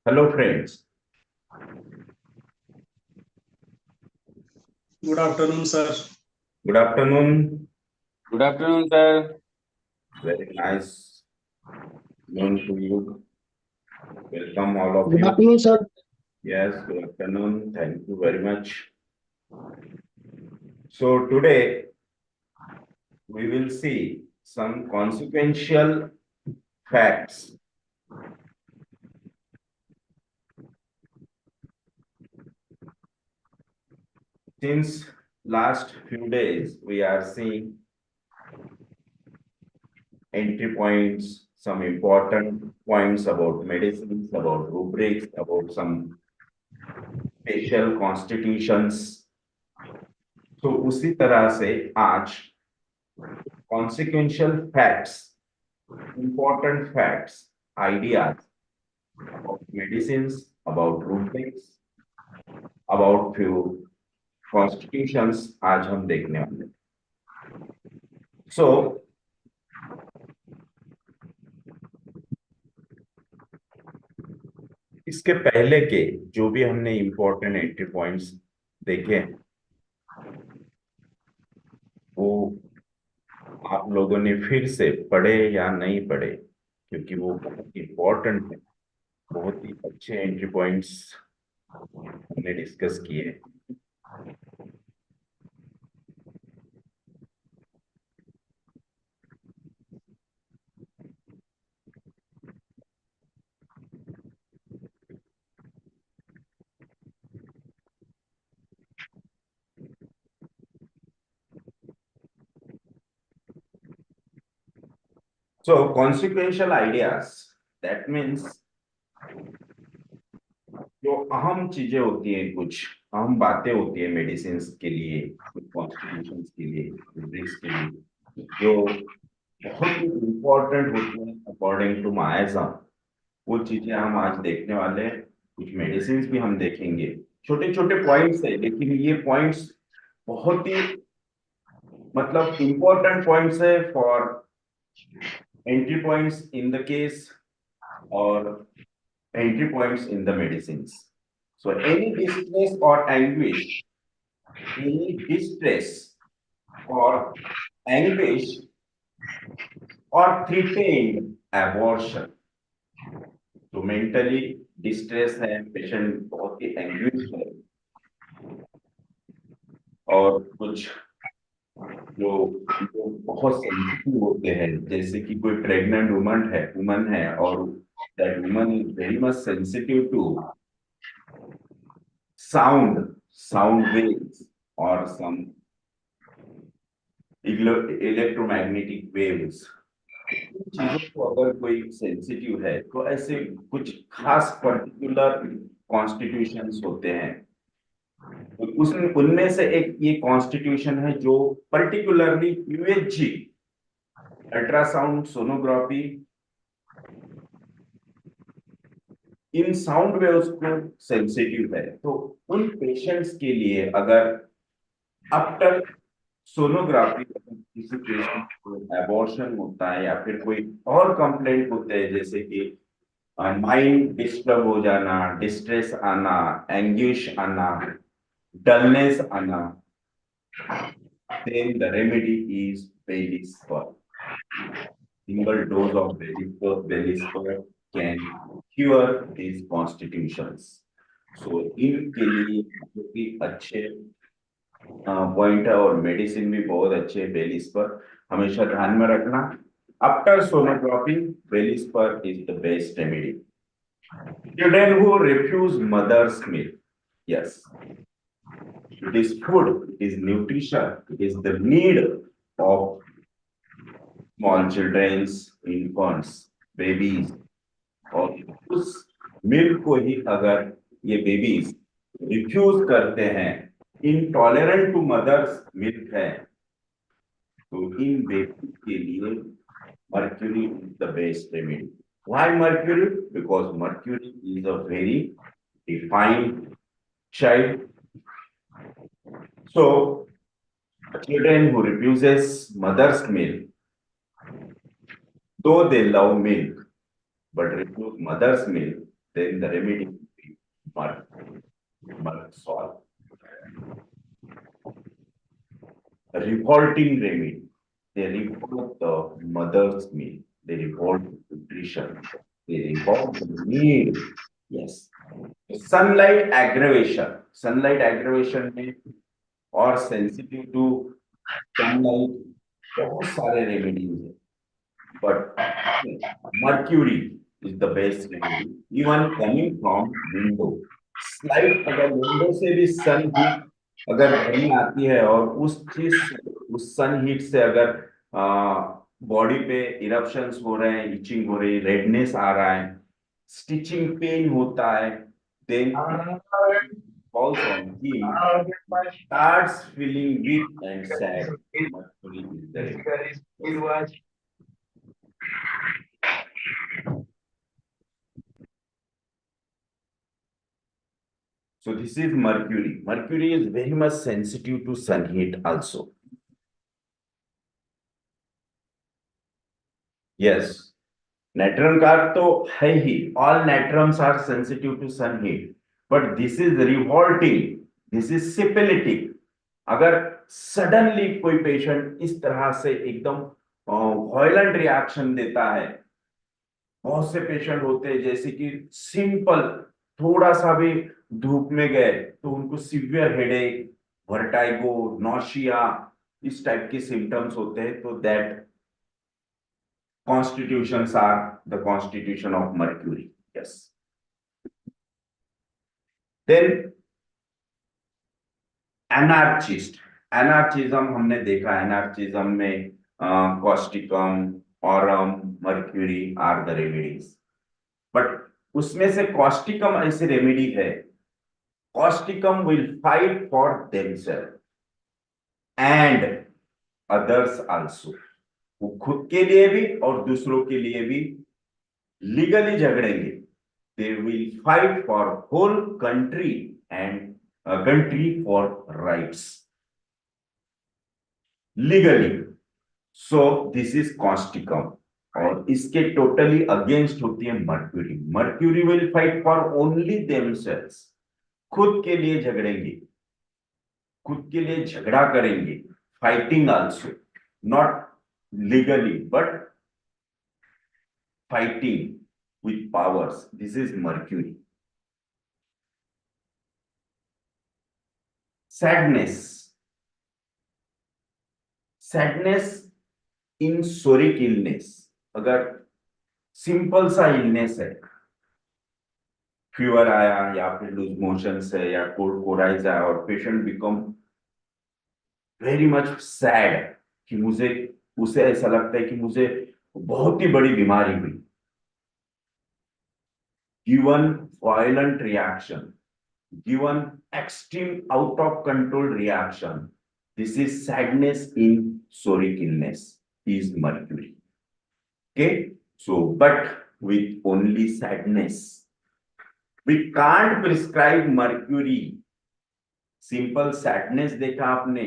Hello, friends. Good afternoon, sir. Good afternoon. Good afternoon, sir. Very nice noon to you. Welcome, all of Good you. afternoon, sir. Yes, good afternoon. Thank you very much. So, today we will see some consequential facts. Since last few days, we are seeing entry points, some important points about medicines, about rubrics, about some special constitutions. तो उसी तरह से आज consequential facts, important facts, ideas of medicines, about rubrics, about few constitutions आज हम देखने वाले. So इसके पहले के जो भी हमने important entry points देखे वो आप लोगों ने फिर से पढ़े या नहीं पढ़े, क्योंकि वो बहुत इंपॉर्टेंट है. बहुत ही अच्छे एंट्री पॉइंट्स हमने डिस्कस किए. So consequential ideas, that means जो अहम चीजें होती हैं, कुछ अहम बातें होती है मेडिसिन के लिए, कॉन्स्टिट्यूशन के लिए, rubrics के लिए, जो बहुत ही इम्पोर्टेंट होती है अकॉर्डिंग टू माइज्म, वो चीजें हम आज देखने वाले हैं. कुछ मेडिसिन भी हम देखेंगे. छोटे छोटे पॉइंट्स है, लेकिन ये पॉइंट्स बहुत ही मतलब इम्पोर्टेंट पॉइंट्स है for entry points in the case or entry points in the medicines. So any distress or anguish, any distress or anguish or threatened abortion. तो mentally distress है, patient बहुत ही anguish है, और कुछ जो बहुत सेंसिटिव होते हैं, जैसे कि कोई प्रेग्नेंट वुमन है और that woman is very much sensitive to sound waves और सम इलेक्ट्रोमैग्नेटिक वेव्स. चीजों को अगर कोई सेंसिटिव है तो ऐसे कुछ खास पर्टिकुलर कॉन्स्टिट्यूशंस होते हैं. तो उनमें से एक ये कॉन्स्टिट्यूशन है जो पर्टिकुलरली यूएचजी, अल्ट्रासाउंड सोनोग्राफी, इन साउंड वेव्स को सेंसिटिव है. तो उन पेशेंट्स के लिए अगर आफ्टर सोनोग्राफी किसी पेशेंट को एबॉर्शन होता है या फिर कोई और कंप्लेंट होते हैं, जैसे कि माइंड डिस्टर्ब हो जाना, डिस्ट्रेस आना, एंग्विश आना, डलनेस आना, then the remedy is belly spur. Single dose of belly spur can cure these constitutions. So इनके लिए जो कि अच्छे पॉइंट है और मेडिसिन भी बहुत अच्छे बेली स्पर हमेशा ध्यान में रखना. After sonography Bellis per is the best remedy. Children who refuse mother's milk, yes, it is food, it is nutrition, it is the need of small children's, infants, babies. और उस milk को ही अगर ये babies refuse करते हैं, intolerant to mother's milk है, तो इन babies के लिए mercury is the best remedy. Why mercury? Because mercury is a very defined child. So children who refuses mother's milk, though they love milk but refuse mother's milk, then the remedy will be murk salt. Revolting remedy. They revolt the mother's milk. They revolt nutrition. They revolt the need. Yes. Sunlight aggravation. Sunlight aggravation में और sensitive to sunlight बहुत सारे remedies हैं. But mercury is the best remedy. Even coming from window. Slight अगर window से भी sun heat अगर घर में आती है और उस सन हीट से अगर बॉडी पे इरप्शंस हो रहे हैं, इचिंग हो रही है, रेडनेस आ रहा है, स्टिचिंग पेन होता है, then falls on him, starts feeling weak and sad. Mercury is there. So this is mercury. Mercury is very much sensitive to sun heat also. Yes. Natron car तो है ही. All natrons are sensitive to sun heat. But this is revolting. This is syphilitic. अगर suddenly कोई patient इस तरह से एकदम violent reaction देता है, बहुत से पेशेंट होते हैं जैसे कि सिंपल थोड़ा सा भी धूप में गए तो उनको सीवियर हेडेक, वर्टाइगो, नॉशिया, इस टाइप के सिम्टम्स होते हैं. तो that constitutions are the constitution of mercury. Yes. Then anarchist. Anarchism हमने देखा. Anarchism में causticum, aurum, mercury are the remedies. But उसमें से causticum ऐसे remedy है. Causticum will fight for themselves and others also. वो खुद के लिए भी और दूसरों के लिए भी legally झगड़ेंगे. They will fight for whole country and a country for rights legally. So this is causticum. और इसके टोटली अगेंस्ट होती है mercury. Mercury will fight for only themselves. खुद के लिए झगड़ेंगे, खुद के लिए झगड़ा करेंगे. Fighting also, not legally but fighting with powers. This is mercury. Sadness. Sadness in psoric illness. अगर सिंपल सा इलनेस है, फीवर आया या फिर लूज मोशंस है या कोल्ड कोराइज आया और patient become very much sad कि उसे ऐसा लगता है कि मुझे बहुत ही बड़ी बीमारी हुई. Given violent reaction, given extreme out of control reaction, this is sadness in psoric illness is mercury. Okay, so but with only sadness we can't prescribe mercury. Simple sadness देखा आपने,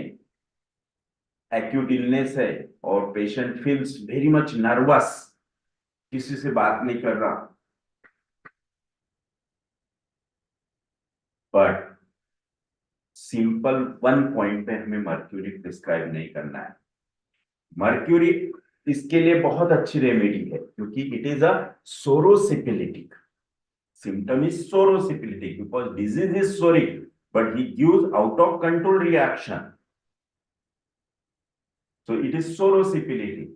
एक्यूट इलनेस है और patient feels very much nervous, किसी से बात नहीं कर रहा, बट सिंपल वन पॉइंट पे हमें मर्क्यूरी प्रिस्क्राइब नहीं करना है. मर्क्यूरी इसके लिए बहुत अच्छी रेमेडी है क्योंकि it is a psorosyphilitic. Symptom is psorosyphilitic because disease is psoric but he gives out of control reaction. So it is sorosipilytic.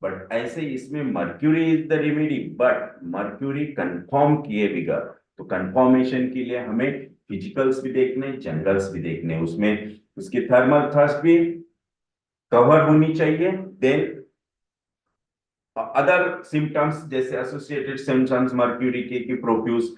But ऐसे इसमें mercury is the remedy, but mercury confirm किए बिगर. तो confirmation के लिए हमें physicals भी देखने, generals भी देखने, उसमें उसकी thermal thrust भी cover होनी चाहिए. Then other symptoms जैसे associated symptoms mercury के कि profuse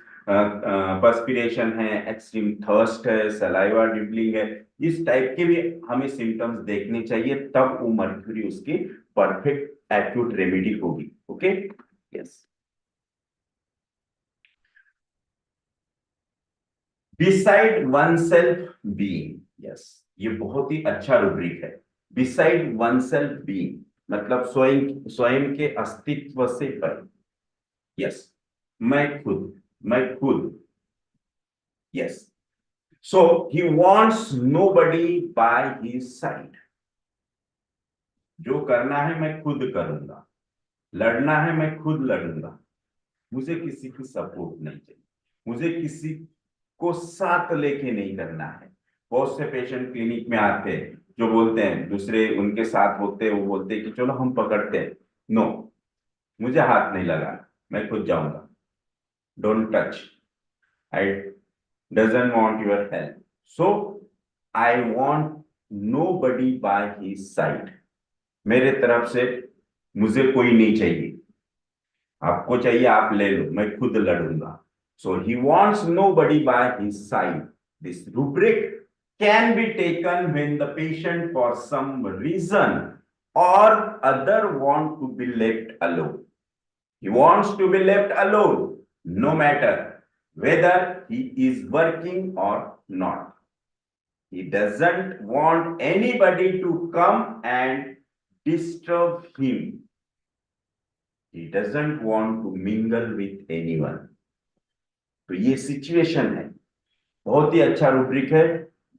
perspiration है, extreme thirst है, saliva dribbling है, इस टाइप के भी हमें सिम्टम्स देखने चाहिए. तब वो मर्क्यूरी उसकी परफेक्ट एक्यूट रेमेडी होगी. Okay, yes. Beside one self being. Yes, ये बहुत ही अच्छा रूब्रिक है. बिसाइड वन सेल्फ बीइंग मतलब स्वयं के अस्तित्व से पर. यस, मैं खुद मैं खुद, yes. So he wants nobody by his side. जो करना है मैं खुद करूंगा, लड़ना है मैं खुद लड़ूंगा, मुझे किसी की सपोर्ट नहीं चाहिए, मुझे किसी को साथ लेके नहीं करना है। बहुत से पेशेंट क्लिनिक में आते हैं जो बोलते हैं, दूसरे उनके साथ होते हैं, वो बोलते हैं कि चलो हम पकड़ते हैं। नो, मुझे हाथ नहीं लगाना, मैं खुद जाऊंगा, don't touch, I doesn't want your help, so I want nobody bye his side. मेरे तरफ से मुझे कोई नहीं चाहिए, आपको चाहिए आप ले लो, मैं खुद लड़ूंगा। So he wants nobody by his side. This rubric can be taken when the patient for some reason or other want to be left alone. He wants to be left alone no matter whether he is working or not. He doesn't want anybody to come and disturb him. He doesn't want to mingle with anyone. तो ये situation है, बहुत ही अच्छा rubric है,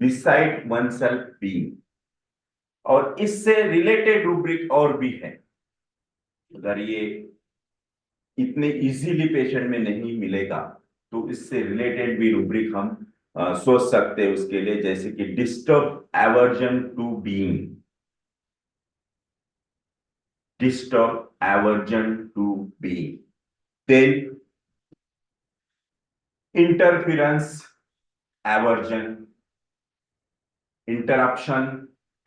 beside one self being. और इससे related rubric और भी है, अगर ये इतने इजीली पेशेंट में नहीं मिलेगा तो इससे रिलेटेड भी रूब्रिक हम सोच सकते हैं उसके लिए, जैसे कि disturb aversion to being, disturb aversion to being, then interference aversion, interruption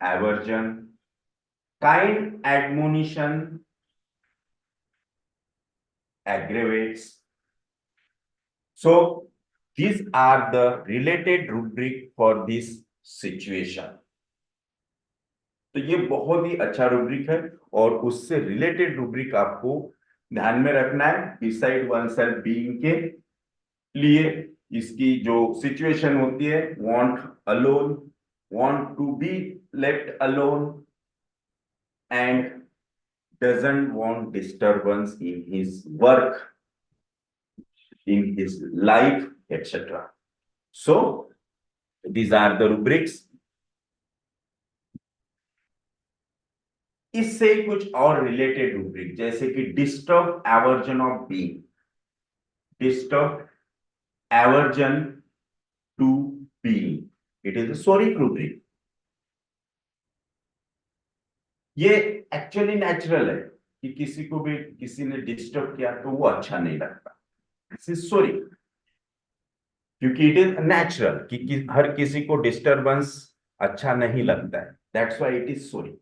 aversion, kind admonition aggravates. So these are the related rubric for this situation. तो ये बहुत ही अच्छा रूब्रिक है और उससे रिलेटेड रूब्रिक आपको ध्यान में रखना है बिसाइड वन सेल्फ बीइंग के लिए। इसकी जो सिचुएशन होती है, want alone, want to be left alone and doesn't want disturbance in his work, in his life, etc. So these are the rubrics. इससे कुछ और रिलेटेड रूब्रिक, जैसे कि disturb aversion of being, disturb aversion to being, it is a psoric rubric. ये actually natural है कि किसी को भी किसी ने डिस्टर्ब किया तो वो अच्छा नहीं लगता, दिस इज सोरिक, क्योंकि इट इज नेचुरल कि हर किसी को डिस्टर्बेंस अच्छा नहीं लगता है, that's why it is सोरिक।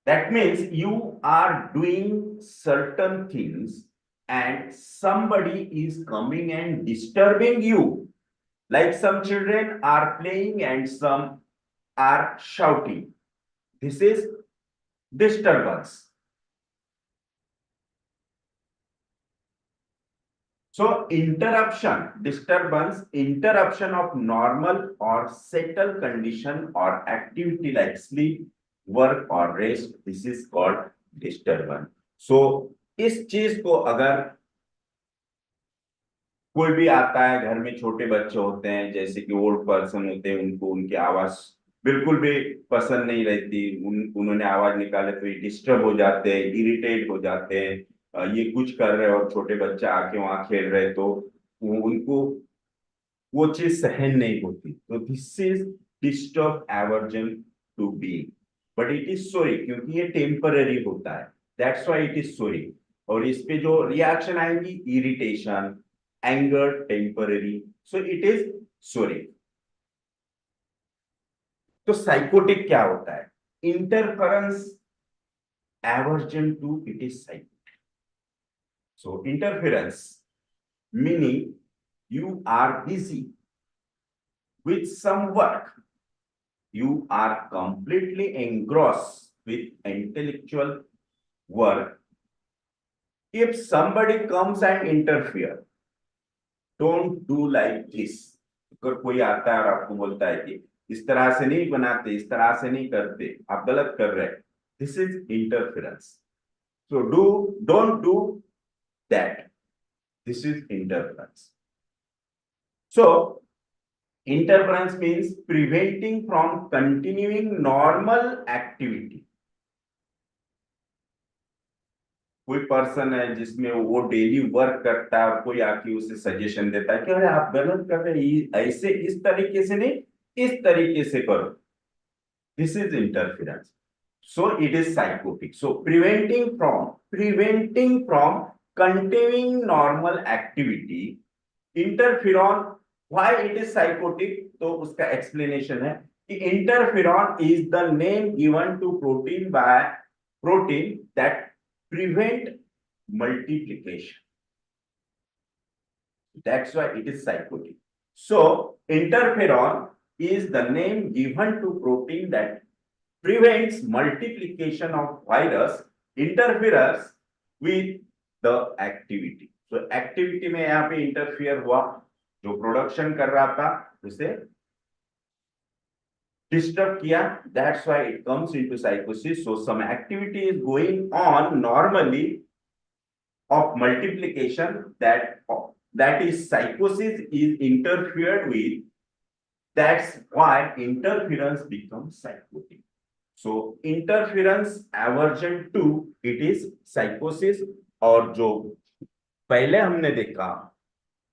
That means you are doing certain things and somebody is coming and disturbing you. Like some children are playing and some are shouting. This is disturbance. So interruption, disturbance, interruption of normal or settled condition or activity like sleep, work और rest, this is called disturbance. So इस चीज को अगर कोई भी आता है, घर में छोटे बच्चे होते हैं, जैसे कि ओल्ड पर्सन होते हैं, उनको उनकी आवाज बिल्कुल भी पसंद नहीं रहती, उन्होंने आवाज निकाले तो ये डिस्टर्ब हो जाते हैं, इरिटेट हो जाते हैं, ये कुछ कर रहे हैं और छोटे बच्चे आके वहां खेल रहे तो उनको वो चीज सहन नहीं होती, तो this is disturb aversion to be. But it is psoric, क्योंकि ये टेम्पररी होता है, that's why it is psoric. और इस पे जो रिएक्शन आएंगी, irritation, anger, temporary, so it is psoric. तो साइकोटिक क्या होता है? Interference aversion to, it is sycotic. So interference meaning you are busy with some work, you are completely engrossed with intellectual work. If somebody comes and interfere, don't do like this. अगर कोई आता है और आपको बोलता है कि इस तरह से नहीं बनाते, इस तरह से नहीं करते, आप गलत कर रहे हैं, this is interference. So do, don't do that. This is interference. So interference means preventing from continuing normal activity. कोई पर्सन है जिसमें वो डेली वर्क करता है और कोई आके उसे सजेशन देता है कि अरे आप गलत कर रहे हैं, ऐसे इस तरीके से नहीं, इस तरीके से करो. This is interference. So it is psychotic. So preventing from continuing normal activity. Interferon, why it is psychotic? तो उसका explanation है कि interferon is the name given to protein that prevent multiplication. That's why it is psychotic. So interferon is the name given to protein that prevents multiplication of virus, interferes with the activity. So activity में यहाँ पे interfere हुआ, जो production कर रहा था उसे disturb किया. That's why it comes into psychosis. So some activity is going on normally of multiplication, that is psychosis is interfered with. That's why interference becomes psychotic. So interference aversion to it is psychosis. और जो पहले हमने देखा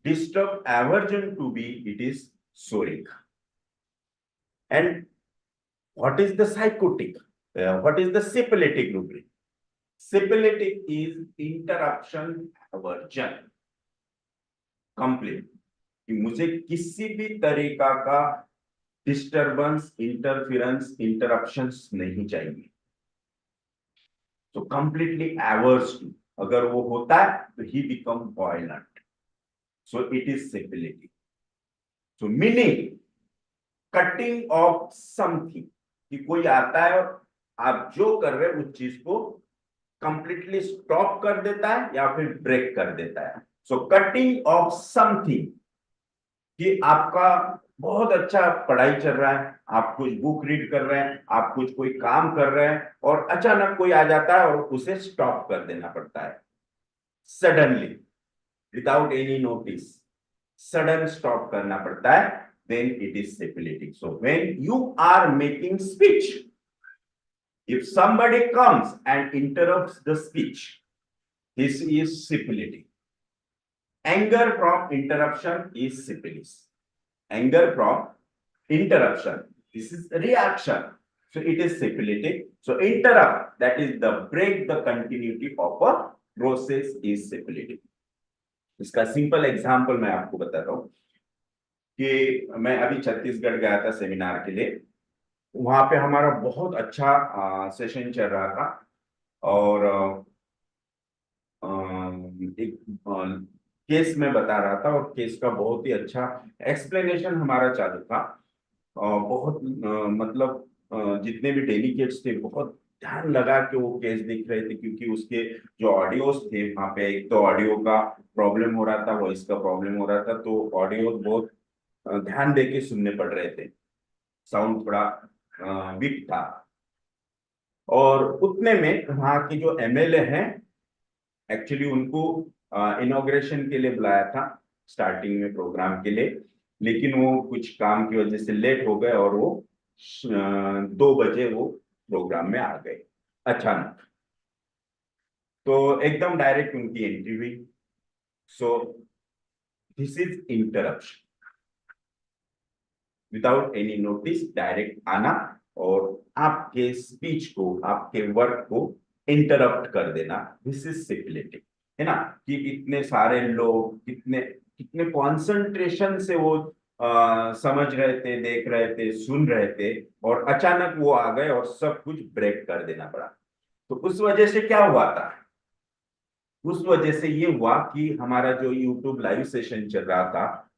disturb aversion to be it is soric. And what is the psychotic? What is the syphilitic rubric? Syphilitic is interruption aversion. Complete. कि मुझे किसी भी तरीका का डिस्टरबेंस, इंटरफेरेंस, इंटरप्शंस नहीं चाहिए. So completely averse to. अगर वो होता है तो he become violent. So it is syphilitic. So meaning cutting of something. कि कोई आता है और आप जो कर रहे हैं उस चीज को कंप्लीटली स्टॉप कर देता है या फिर ब्रेक कर देता है. सो कटिंग ऑफ समथिंग, कि आपका बहुत अच्छा पढ़ाई चल रहा है, आप कुछ बुक रीड कर रहे हैं, आप कुछ कोई काम कर रहे हैं और अचानक कोई आ जाता है और उसे स्टॉप कर देना पड़ता है. Suddenly without any notice sudden stop करना पड़ता है. Then it is syphilitic. So when you are making speech, if somebody comes and interrupts the speech, this is syphilitic. Anger from interruption is syphilis. Anger from interruption, this is reaction. So it is syphilitic. So interrupt, that is the break the continuity of a process is syphilitic. इसका simple example मैं आपको बताता हूँ कि मैं अभी छत्तीसगढ़ गया था सेमिनार के लिए. वहां पे हमारा बहुत अच्छा सेशन चल रहा था और एक केस में बता रहा था और केस का बहुत ही अच्छा एक्सप्लेनेशन हमारा चालू था. बहुत मतलब जितने भी डेलीगेट्स थे बहुत ध्यान लगा के वो केस देख रहे थे, क्योंकि उसके जो ऑडियोज थे वहां पे एक तो ऑडियो का प्रॉब्लम हो रहा था, वॉइस का प्रॉब्लम हो रहा था, तो ऑडियो बहुत ध्यान दे के सुनने पड़ रहे थे. साउंड थोड़ा वीक था. और उतने में वहां के जो एमएलए हैं, एक्चुअली उनको इनॉग्रेशन के लिए बुलाया था स्टार्टिंग में प्रोग्राम के लिए, लेकिन वो कुछ काम की वजह से लेट हो गए और वो 2 बजे वो प्रोग्राम में आ गए अचानक. तो एकदम डायरेक्ट उनकी एंट्री हुई. सो this is interruption. Without any notice direct आना और आपके स्पीच को, आपके वर्क को इंटरप्ट कर देना. दिस इज सिफिलिटिक, है ना. कि इतने सारे लोग कितने कितने कॉन्सेंट्रेशन से वो समझ रहे थे, देख रहे थे, सुन रहे थे और अचानक वो आ गए और सब कुछ ब्रेक कर देना पड़ा. तो उस वजह से क्या हुआ था? उस वजह से ये हुआ कि हमारा जो यूट्यूब लाइव सेशन चल रहा था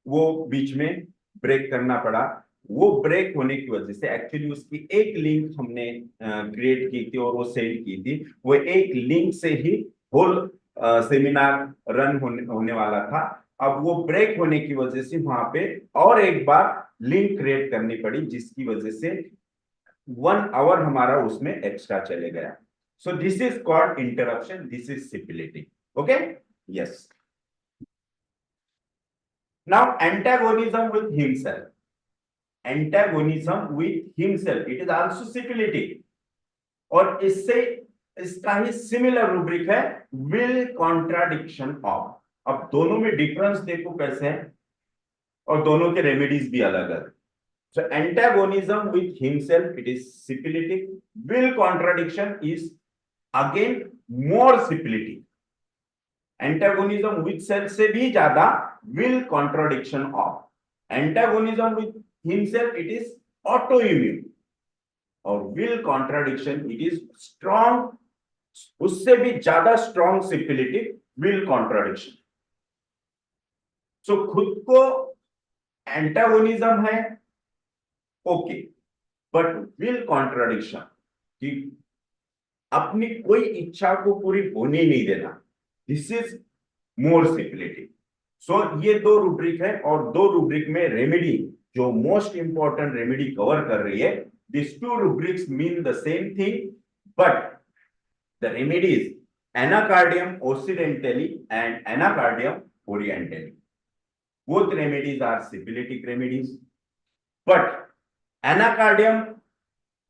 वो बीच में ब्रेक करना पड़ा. वो ब्रेक होने की वजह से एक्चुअली उसकी एक लिंक हमने क्रिएट की थी और वो सेंड की थी. वो एक लिंक से ही होल सेमिनार रन होने वाला था. अब वो ब्रेक होने की वजह से वहां पे और एक बार लिंक क्रिएट करनी पड़ी, जिसकी वजह से 1 आवर हमारा उसमें एक्स्ट्रा चले गया. सो this is called interruption. This is syphilitic. Okay. Yes. Now, antagonism with himself. Antagonism with himself. It is also syphilitic. और इससे इसका ही सिमिलर रूब्रिक है विल कॉन्ट्राडिक्शन ऑफ. अब दोनों में डिफरेंस देखो कैसे है और दोनों के रेमेडीज भी अलग है. So antagonism with himself, it is syphilitic. Will contradiction is again more syphilitic. Antagonism with self से भी ज्यादा will contradiction of. Antagonism with himself, it is autoimmune. और will contradiction, it is strong. उससे भी ज्यादा strong syphilitic will contradiction. So खुद को antagonism है, ओके, बट विल कॉन्ट्राडिक्शन कि अपनी कोई इच्छा को पूरी होने नहीं देना, दिस इज मोर सिम्प्लिटी. सो ये दो रूब्रिक है और दो रूब्रिक में रेमेडी जो मोस्ट इंपॉर्टेंट रेमेडी कवर कर रही है. This two rubrics mean the same thing but the remedies anacardium occidentale and anacardium orientale. Both remedies are syphilitic remedies but anacardium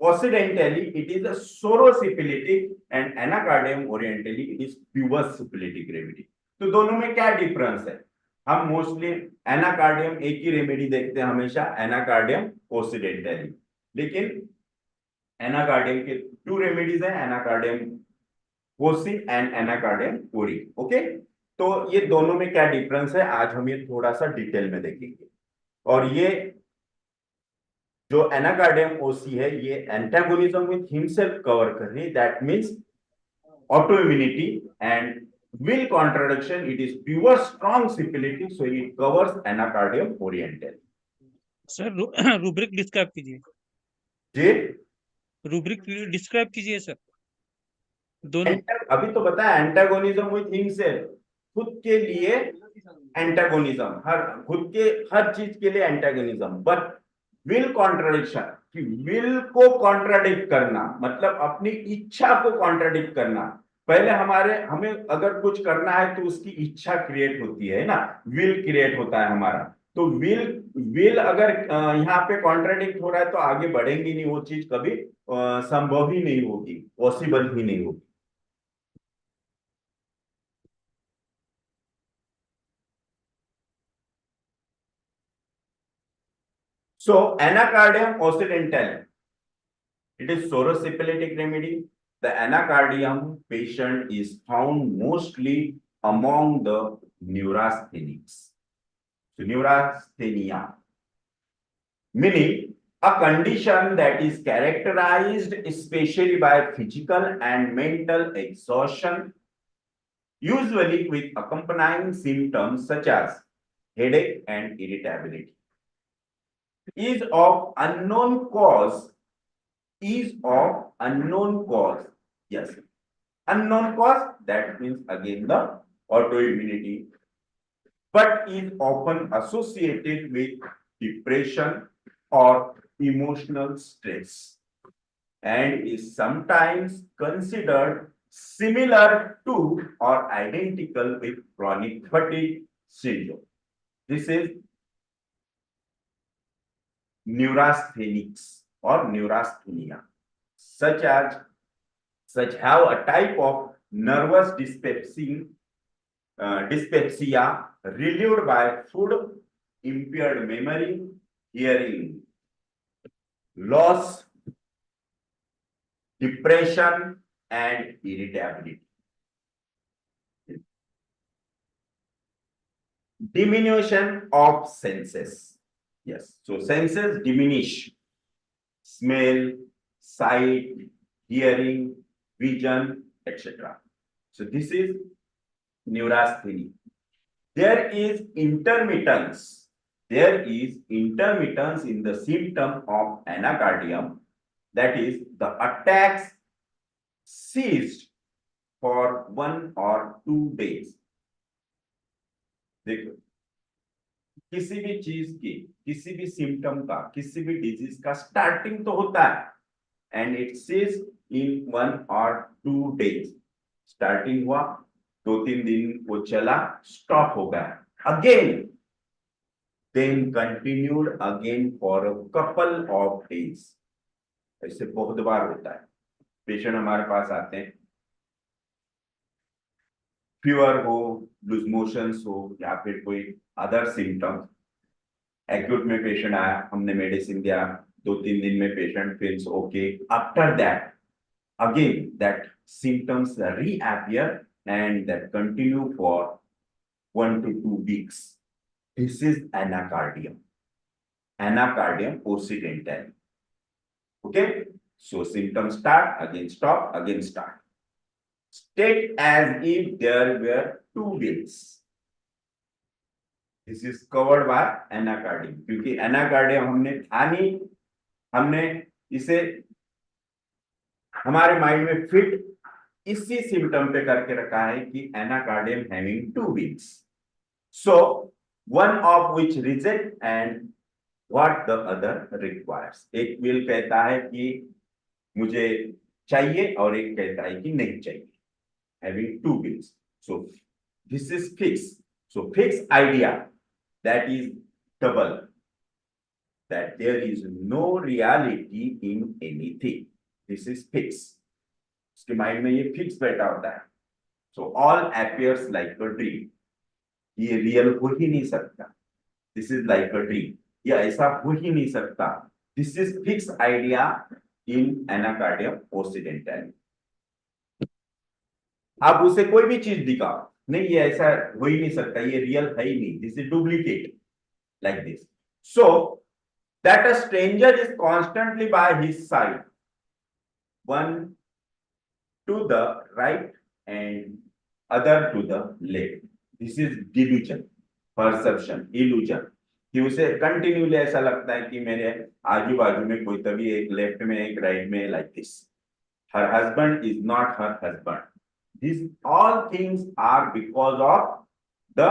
occidentally it is a sorosyphilitic and anacardium orientally it is pure syphilitic remedy. तो दोनों में क्या difference है? हम mostly Anacardium एक ही remedy देखते हैं हमेशा, एनाकार्डियम ओसिडेंटली. लेकिन एनाकार्डियम के टू रेमेडीज है, एनाकार्डियम ओसी एंड एनाकार्डियम ओरी. ओके, तो ये दोनों में क्या डिफरेंस है आज हम ये थोड़ा सा डिटेल में देखेंगे. और ये जो एनाकार्डियम ओसी है ये एंटागोनिज्म विथ हिमसेल्फ कवर कर रही है. That means autoimmunity and will contradiction, it is pure strong syphilitic, so it covers anacardium oriental. Sir rubric describe कीजिए. जी, रूब्रिक डिस्क्राइब कीजिए सर दोनों. अभी तो बताया एंटागोनिज्म विथ हिमसेल्फ, खुद के लिए एंटागोनिज्म, हर खुद के हर चीज के लिए एंटागोनिज्म. बट विल कॉन्ट्राडिक्शन कि विल को कॉन्ट्राडिक्ट करना मतलब अपनी इच्छा को कॉन्ट्राडिक्ट करना. पहले हमें अगर कुछ करना है तो उसकी इच्छा क्रिएट होती है ना, विल क्रिएट होता है हमारा. तो विल अगर यहाँ पे कॉन्ट्राडिक्ट हो रहा है तो आगे बढ़ेंगी नहीं, वो चीज कभी संभव ही नहीं होगी, पॉसिबल ही नहीं होगी. So anacardium occidentalis, it is sorosyphilitic remedy. The anacardium patient is found mostly among the neurasthenics. So neurasthenia, meaning a condition that is characterized especially by physical and mental exhaustion, usually with accompanying symptoms such as headache and irritability. Is of unknown cause. Yes, unknown cause, that means again the autoimmunity, but is often associated with depression or emotional stress and is sometimes considered similar to or identical with chronic fatigue syndrome. This is neurasthenics or neurasthenia, such have a type of nervous dyspepsia relieved by food, impaired memory, hearing loss, depression, and irritability. Diminution of senses. Yes, so senses diminish: smell, sight, hearing, vision, etc. So this is neurasthenia. There is intermittence. In the symptom of anacardium, that is, the attacks ceased for 1 or 2 days. देखो, किसी भी चीज की, किसी भी symptom का, किसी भी डिजीज का स्टार्टिंग तो होता है and it ceases in 1 or 2 days. Starting हुआ 2-3 दिन वो चला, स्टॉप हो गया, again then continued again for a couple of days. ऐसे बहुत बार होता है। पेशेंट हमारे पास आते हैं, फीवर हो, लूज मोशंस हो, या फिर कोई अदर सिम्टम्स। एक्यूट में पेशेंट आया, हमने मेडिसिन दिया, 2-3 दिन में patient feels okay. After that again that symptoms reappear and that continue for 1 to 2 weeks. This is anacardium, anacardium occidental. Okay, so symptoms start, again stop, again start. State as if there were two wheels. This is covered by anacardium, क्योंकि anacardium हमने था नहीं, हमने इसे हमारे mind में fit इसी symptom पे करके रखा है कि Anacardium having two wheels, so one of which reject and what the other requires. एक व्हील कहता है कि मुझे चाहिए और एक कहता है कि नहीं चाहिए, having two wheels. So this is fix, so fix idea that is double, that there is no reality in anything. This is fixed. उसके माइंड में ये फिक्स बैठा होता है। So all appears like a dream. ये real हो ही नहीं सकता। This is like a dream, ये ऐसा हो ही नहीं सकता। This is fix idea in anacardium occidental. आप उसे कोई भी चीज दिखाओ, नहीं ये ऐसा हो ही नहीं सकता, ये रियल है ही नहीं, this is duplicate, like this. So that a stranger is constantly bye his side, one to the right and other to the left. This is delusion, perception, illusion, कि उसे कंटिन्यूली ऐसा लगता है कि मेरे आजू बाजू में कोई, तभी एक लेफ्ट में एक राइट में, like this. Her husband is not her husband. This all things are because of the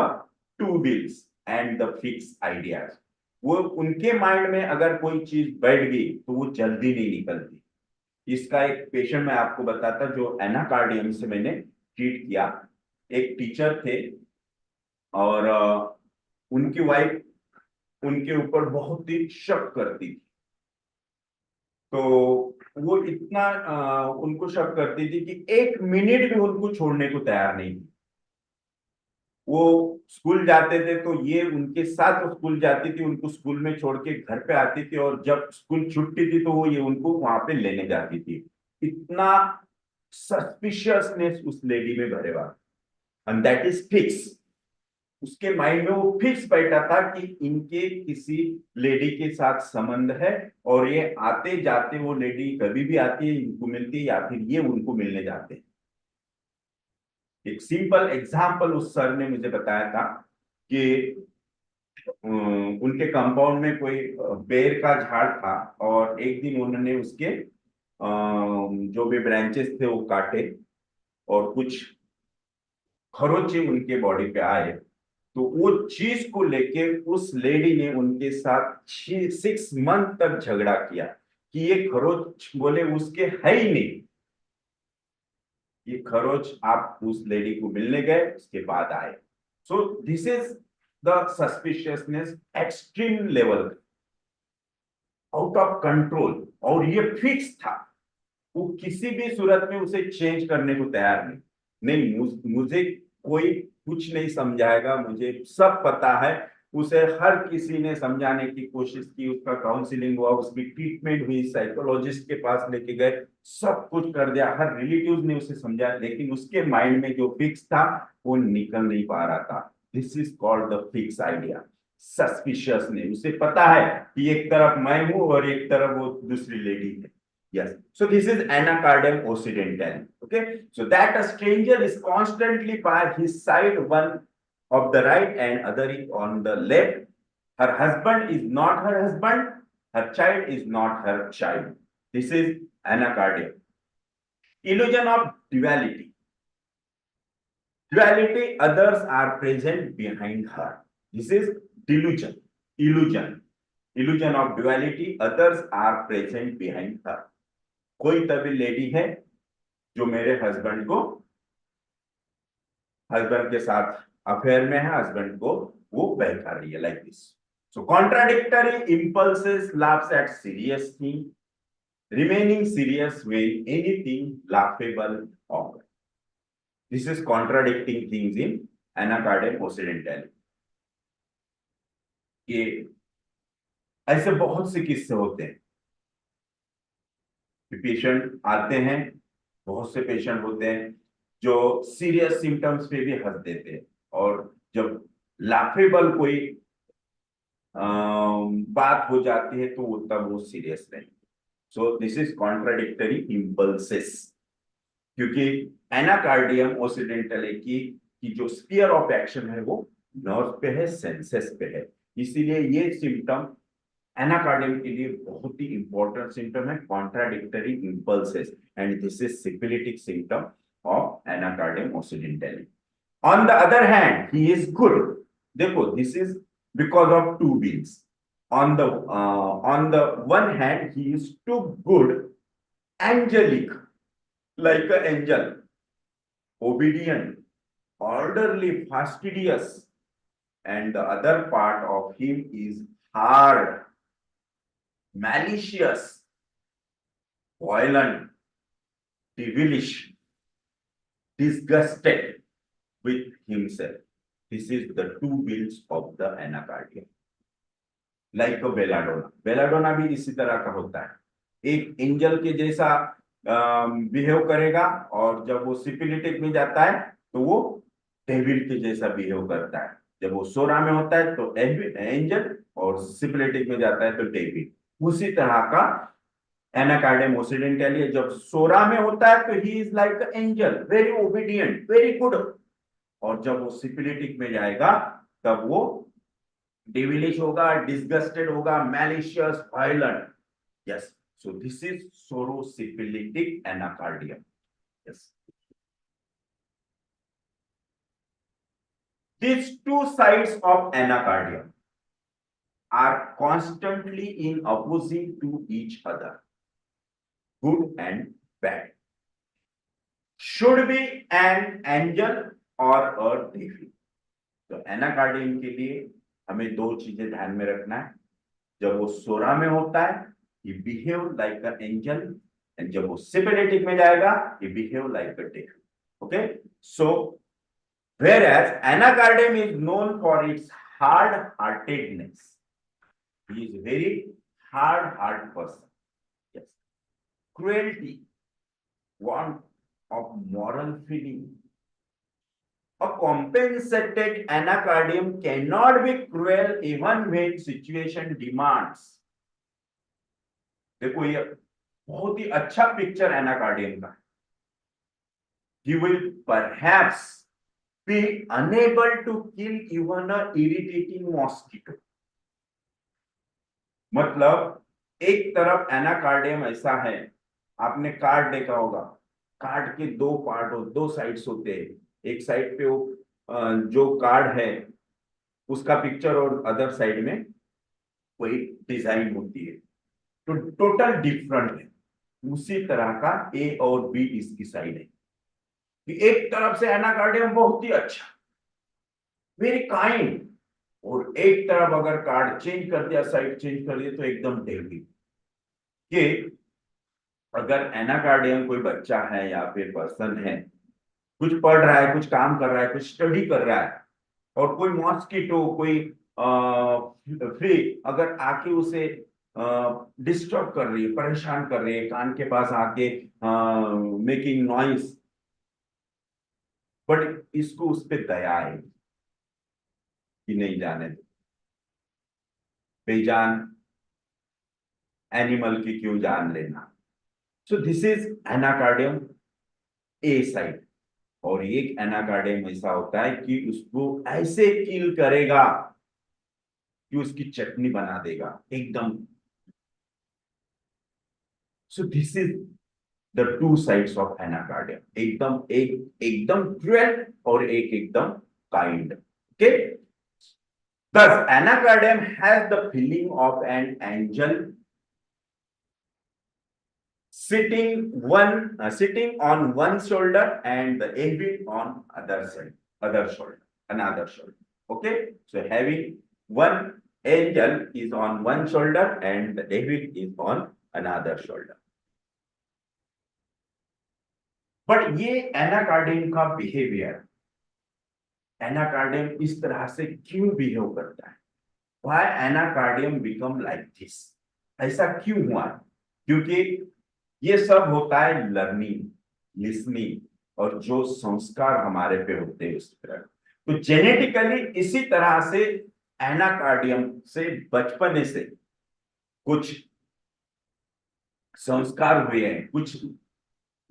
two wheels and the fix ideas. वो उनके माइंड में अगर कोई चीज बैठ गई तो वो जल्दी नहीं निकलती। इसका एक पेशेंट मैं आपको बताता, जो एनाकार्डियम से मैंने ट्रीट किया। एक टीचर थे और उनकी वाइफ उनके ऊपर बहुत ही शक करती थी। तो वो इतना उनको शक करती थी कि 1 मिनट भी उनको छोड़ने को तैयार नहीं थी। वो स्कूल जाते थे तो ये उनके साथ स्कूल जाती थी, उनको स्कूल में छोड़ के घर पे आती थी, और जब स्कूल छुट्टी थी तो वो ये उनको वहां पे लेने जाती थी। इतना सस्पिशियसनेस उस लेडी में भरे हुआ, एंड दैट इज फिक्स। उसके माइंड में वो फिक्स बैठा था कि इनके किसी लेडी के साथ संबंध है, और ये आते जाते, वो लेडी कभी भी आती है इनको मिलती है, या फिर ये उनको मिलने जाते हैं। एक सिंपल एग्जाम्पल उस सर ने मुझे बताया था कि उनके कंपाउंड में कोई बेर का झाड़ था, और एक दिन उन्होंने उसके जो भी ब्रांचेस थे वो काटे, और कुछ खरोंचे उनके बॉडी पे आए। तो वो चीज को लेके उस लेडी ने उनके साथ 6 मंथ तक झगड़ा किया कि ये खरोच, बोले उसके है ही नहीं ये खरोच। आप उस लेडी को मिलने गए, उसके बाद आए। So this is the suspiciousness extreme level, out of control, और ये फिक्स था। वो किसी भी सूरत में उसे चेंज करने को तैयार नहीं। मुझे कोई कुछ नहीं समझाएगा, मुझे सब पता है। उसे हर किसी ने समझाने की कोशिश की, उसका काउंसलिंग हुआ, उसकी ट्रीटमेंट हुई, साइकोलॉजिस्ट के पास लेके गए, सब कुछ कर दिया, हर रिलेटिव ने उसे समझाया, लेकिन उसके माइंड में जो फिक्स था वो निकल नहीं पा रहा था। This is called the fix idea, suspicious ने। उसे पता है कि एक तरफ मैं हूं और एक तरफ वो दूसरी लेडी है। Yes. So this is anacardium occidental. Okay. So that a stranger is constantly by his side, one of the right and other is on the left. Her husband is not her husband. Her child is not her child. This is anacardium. Illusion of duality. Duality, others are present behind her. This is delusion. Illusion. Illusion of duality, others are present behind her. कोई तभी lady है जो मेरे husband को husband के साथ affair में है, हस्बैंड को वो बहका रही है, like this. So contradictory impulses laughs at serious thing, remaining serious when anything laughable occurs. This is contradicting things in anacardium occidentalis. ये ऐसे बहुत से किस्से होते हैं कि पेशेंट आते हैं, बहुत से पेशेंट होते हैं जो सीरियस सिम्टम्स पे भी हंस देते हैं, और जब लाफेबल कोई बात हो जाती है तो तब वो सीरियस नहीं. सो दिस इज कॉन्ट्राडिक्टरी इम्पल्सेस, क्योंकि एनाकार्डियम ओसिडेंटल की जो स्फीयर ऑफ एक्शन है वो नर्व पे है, सेंसेस पे है. इसीलिए ये सिम्टम एनाकार्डियम के लिए बहुत ही इंपॉर्टेंट सिम्टम है, contradictory impulses, and this is syphilitic symptom of anacardium occidentale. On the other hand he is good. देखो, this is because of two beings. on the one hand he is too good, angelic, like an angel, obedient, orderly, fastidious, and the other part of him is hard, malicious, violent, devilish, disgusted with himself. This is the two wheels of the anacardium. Like belladonna. Belladonna भी इसी तरह का होता है, एक angel के जैसा behave करेगा, और जब वो सिपिलिटिक में जाता है तो वो डेविल के जैसा बिहेव करता है. जब वो सोरा में होता है तो एंजल, और सिपिलिटिक में जाता है तो डेविल. उसी तरह का एनाकार्डियम ओसिडेंटली, जब सोरा में होता है तो he is like angel, very obedient, very good, और जब वो सिपिलिटिक में जाएगा तब वो devilish होगा, disgusted होगा, malicious, violent. Yes. So this is sorosyphilitic anacardium. Yes. These two sides of anacardium are constantly in opposite to each other, good and bad. Should be an angel or a devil. तो Anacardium के लिए हमें दो चीजें ध्यान में रखना है. जब वो सोरा में होता है he behave like an angel, and जब वो सिपिलिटिक में जाएगा he behave like a devil. Okay, so whereas anacardium is known for its hard heartedness, he is very hard hearted person. Yes. Cruelty, want of moral feeling. A compensated anacardium cannot be cruel even when situation demands. देखो, ये बहुत ही अच्छा picture Anacardium का. He will perhaps be unable to kill even a irritating mosquito. मतलब एक तरफ Anacardium ऐसा है, आपने कार्ड देखा होगा, कार्ड के दो पार्ट हो, दो साइड्स होते हैं. एक साइड पे वो जो कार्ड है उसका पिक्चर, और अदर साइड में कोई डिजाइन होती है, तो टोटल डिफरेंट है. उसी तरह का ए और बी इसकी साइड है कि एक तरफ से एनाकार्डियम बहुत ही अच्छा, वेरी काइंड, और एक तरफ अगर कार्ड चेंज कर दिया, साइड चेंज कर दिया, तो एकदम डेडली. कि अगर एनाकार्डियम कोई बच्चा है या फिर पर्सन है, कुछ पढ़ रहा है, कुछ काम कर रहा है, कुछ स्टडी कर रहा है, और कोई मॉस्किटो, कोई फ्री अगर आके उसे डिस्टर्ब कर रही है, परेशान कर रही है, कान के पास आके मेकिंग नॉइस, बट इसको उस पर दया है कि नहीं, जाने दो, बेजान एनिमल की क्यों जान लेना. सो this is Anacardium A side. और एक एनाकार्डियम ऐसा होता है कि उसको ऐसे किल करेगा कि उसकी चटनी बना देगा एकदम. सो this is the two sides of Anacardium. एकदम क्रूएल और एक एकदम kind. Okay, thus anacardium has the feeling of an angel sitting on one shoulder and the devil on other side. other shoulder, another shoulder. Okay, so having one angel is on one shoulder and the devil is on another shoulder. But ये Anacardium का behaviour, Anacardium इस तरह से क्यों behave करता है? Why Anacardium become like this? ऐसा क्यों हुआ? क्योंकि ये सब होता है लर्निंग, लिसनिंग और जो संस्कार हमारे पे होते हैं उस तरह। तो जेनेटिकली इसी तरह से एनाकार्डियम से बचपन से कुछ संस्कार हुए हैं, कुछ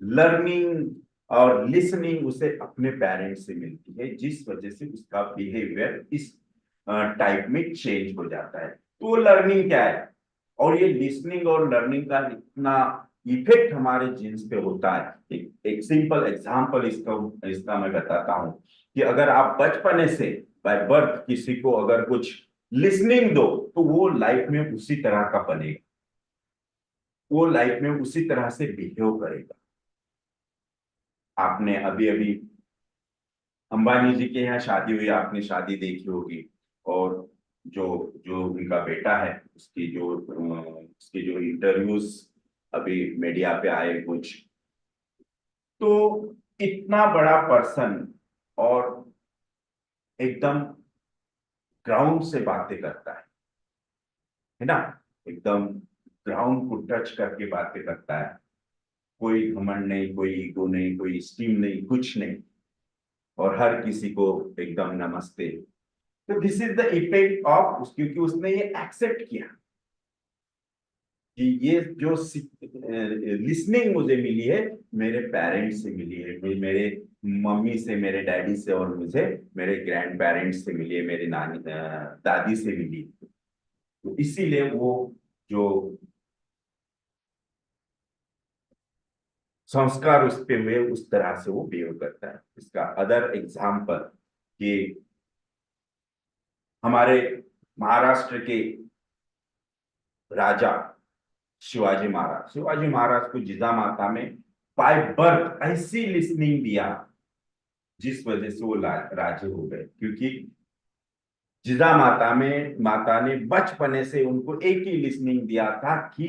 लर्निंग और लिसनिंग उसे अपने पेरेंट्स से मिलती है, जिस वजह से उसका बिहेवियर इस टाइप में चेंज हो जाता है। तो वो लर्निंग क्या है? और ये लिसनिंग और लर्निंग का इतना इफेक्ट हमारे जीन्स पे होता है। एक सिंपल एग्जांपल इसका मैं बताता हूँ कि अगर आप बचपन से बाय बर्थ किसी को अगर कुछ लिसनिंग दो तो वो लाइफ में उसी तरह का बनेगा, वो लाइफ में उसी तरह से बिहेव करेगा। आपने अभी अभी अंबानी जी के यहाँ शादी हुई, आपने शादी देखी होगी, और जो जो उनका बेटा है उसके जो इंटरव्यूज अभी मीडिया पे आए कुछ, तो इतना बड़ा पर्सन और एकदम ग्राउंड से बातें करता है ना, एकदम ग्राउंड को टच करके बातें करता है। कोई घमंड नहीं, कोई ईगो नहीं, कोई स्टीम नहीं, कुछ नहीं, और हर किसी को एकदम नमस्ते। तो this is the effect of, क्योंकि उसने ये एक्सेप्ट किया कि ये जो लिसनिंग मुझे मिली है मेरे पेरेंट्स से मिली है, मेरे मम्मी से, मेरे डैडी से, और मुझे मेरे ग्रैंड पेरेंट्स से मिली है, मेरी नानी दादी से मिली। तो इसीलिए वो जो संस्कार उस पे हुए उस तरह से वो बिहेव करता है। इसका अदर एग्जाम्पल कि हमारे महाराष्ट्र के राजा शिवाजी महाराज को जिजामाता में बाय बर्थ ऐसी लिसनिंग दिया जिस वजह से वो राजे हो गए, क्योंकि माता ने बचपने से उनको एक ही लिसनिंग दिया था कि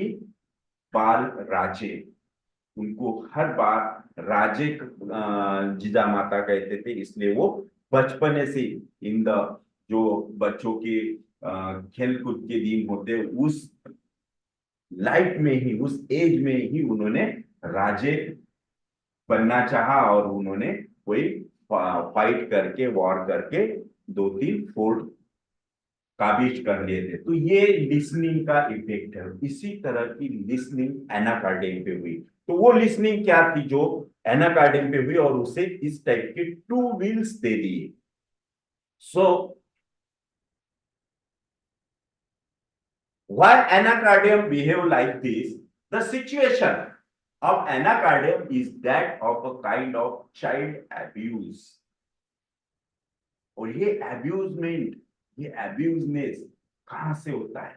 बाल राजे, उनको हर बार राजे जिजा माता कहते थे, इसलिए वो बचपने से इन द जो बच्चों के खेल कूद के दिन होते उस लाइफ में ही, उस एज में ही उन्होंने राजे बनना चाहा, और उन्होंने कोई फाइट करके, वॉर करके 2-3 फोर्ट काबिज कर लिए थे। तो ये लिसनिंग का इफेक्ट है। इसी तरह की लिसनिंग एनाकार्डियम पे हुई। तो वो लिसनिंग क्या थी जो एनाकार्डियम पे हुई, और उसे इस टाइप के 2 व्हील्स दे दिए। सो why anacardium behave like this? The situation of anacardium is that of a kind of child abuse. और ये अब्यूजमेंट, ये अब्यूजनेस कहां से होता है?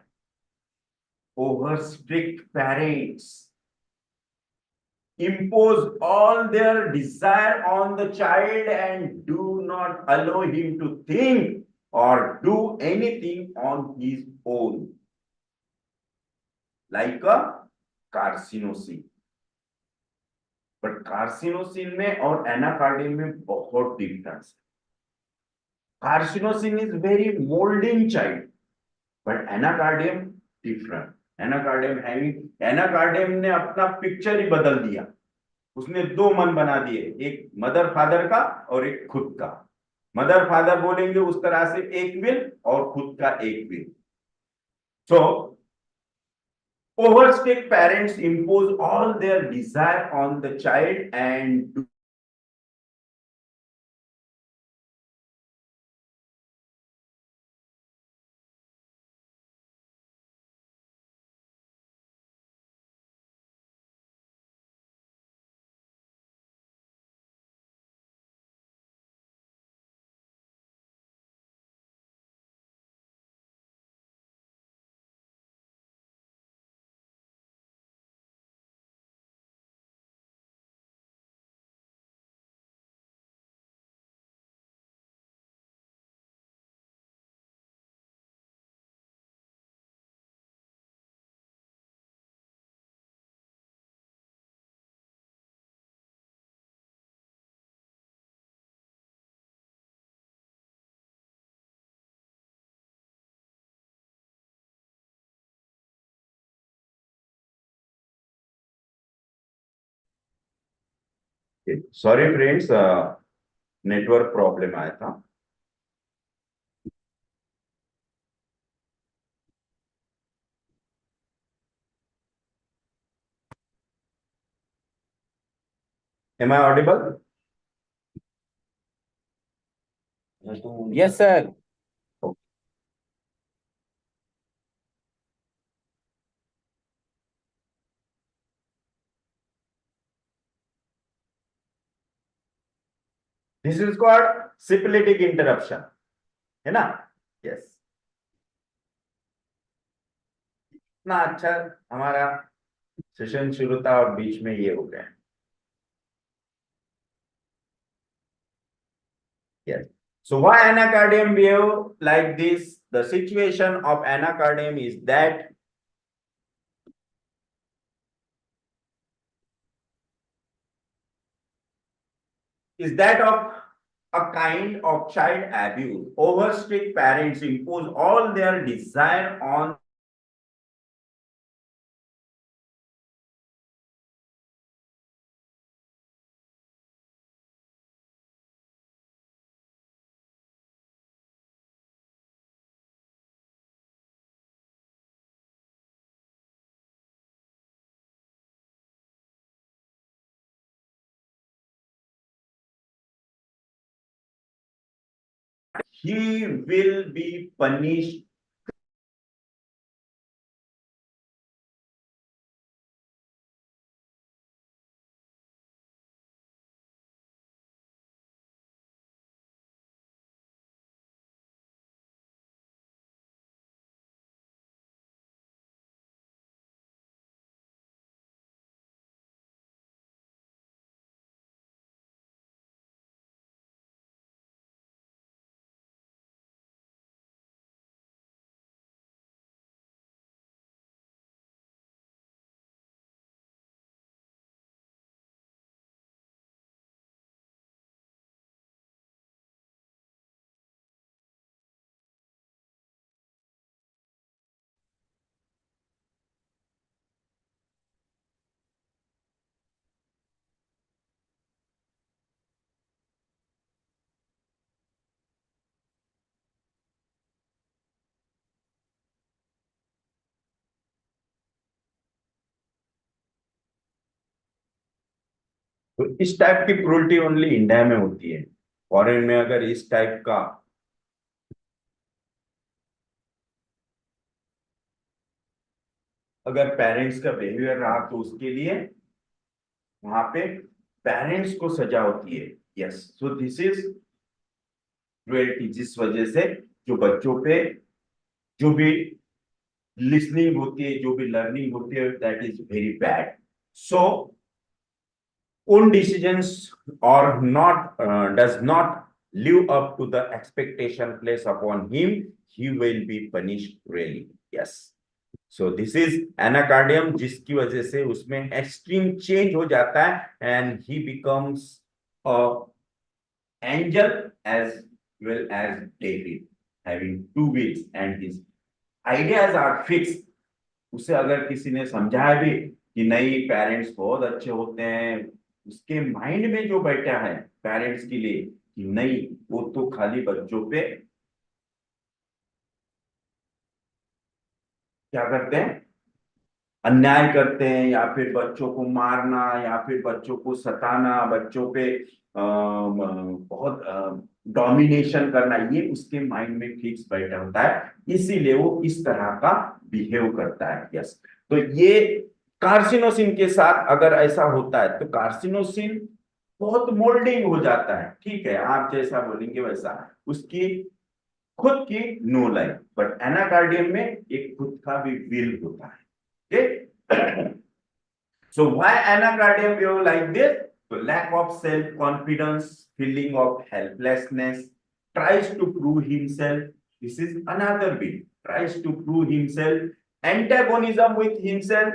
Over strict parents impose all their desire on the child and do not allow him to think or do anything on his own, like a carcinosin. But carcinosin में और Anacardium में बहुत डिफरेंस है। Carcinosin is very moulding child, but Anacardium different. Anacardium ने अपना picture ही बदल दिया। उसने 2 मन बना दिए, एक मदर फादर का और एक खुद का। मदर फादर बोलेंगे उस तरह से एक विल, और खुद का एक will. So overstrict parents impose all their desire on the child and sorry friends, network problem आया था. Am I audible? Yes, sir. This is called syphilitic interruption, है ना? Yes. ना अच्छा हमारा सेशन शुरू था और बीच में ये हो गया. Yes. So why anacardium behave like this? The situation of anacardium is that of a kind of child abuse. Over strict parents impose all their desire on he will be punished. तो इस type की cruelty only India में होती है. Foreign में अगर इस type का अगर पेरेंट्स का बिहेवियर रहा तो उसके लिए वहां पे पेरेंट्स को सजा होती है. Yes, so this is cruelty, जिस वजह से जो बच्चों पे जो भी लिसनिंग होती है, जो भी लर्निंग होती है, that is very bad. So own decisions or not does not live up to the expectation placed upon him, he will be punished really. Yes. So this is anacardium, जिसकी वजह से उसमें extreme change हो जाता है and he becomes a angel as well as David, having two wings and his ideas are fixed. उसे अगर किसी ने समझाया भी कि नहीं पेरेंट्स बहुत अच्छे होते हैं, उसके माइंड में जो बैठा है पेरेंट्स के लिए कि नहीं, वो तो खाली बच्चों पे क्या करते हैं, अन्याय करते हैं, या फिर बच्चों को मारना, या फिर बच्चों को सताना, बच्चों पे बहुत डोमिनेशन करना, ये उसके माइंड में फिक्स बैठा होता है, इसीलिए वो इस तरह का बिहेव करता है. यस. तो ये कार्सिनोसिन के साथ अगर ऐसा होता है तो कार्सिनोसिन बहुत मोल्डिंग हो जाता है. ठीक है, आप जैसा बोलेंगे वैसा, उसकी खुद की नो लाइफ. बट एनाकार्डियम में एक खुद का भी विल होता है. Okay? So why anacardium behave like this? So lack of self-confidence, feeling of helplessness, tries to prove himself. This is another bit. Tries to prove himself, antagonism with himself,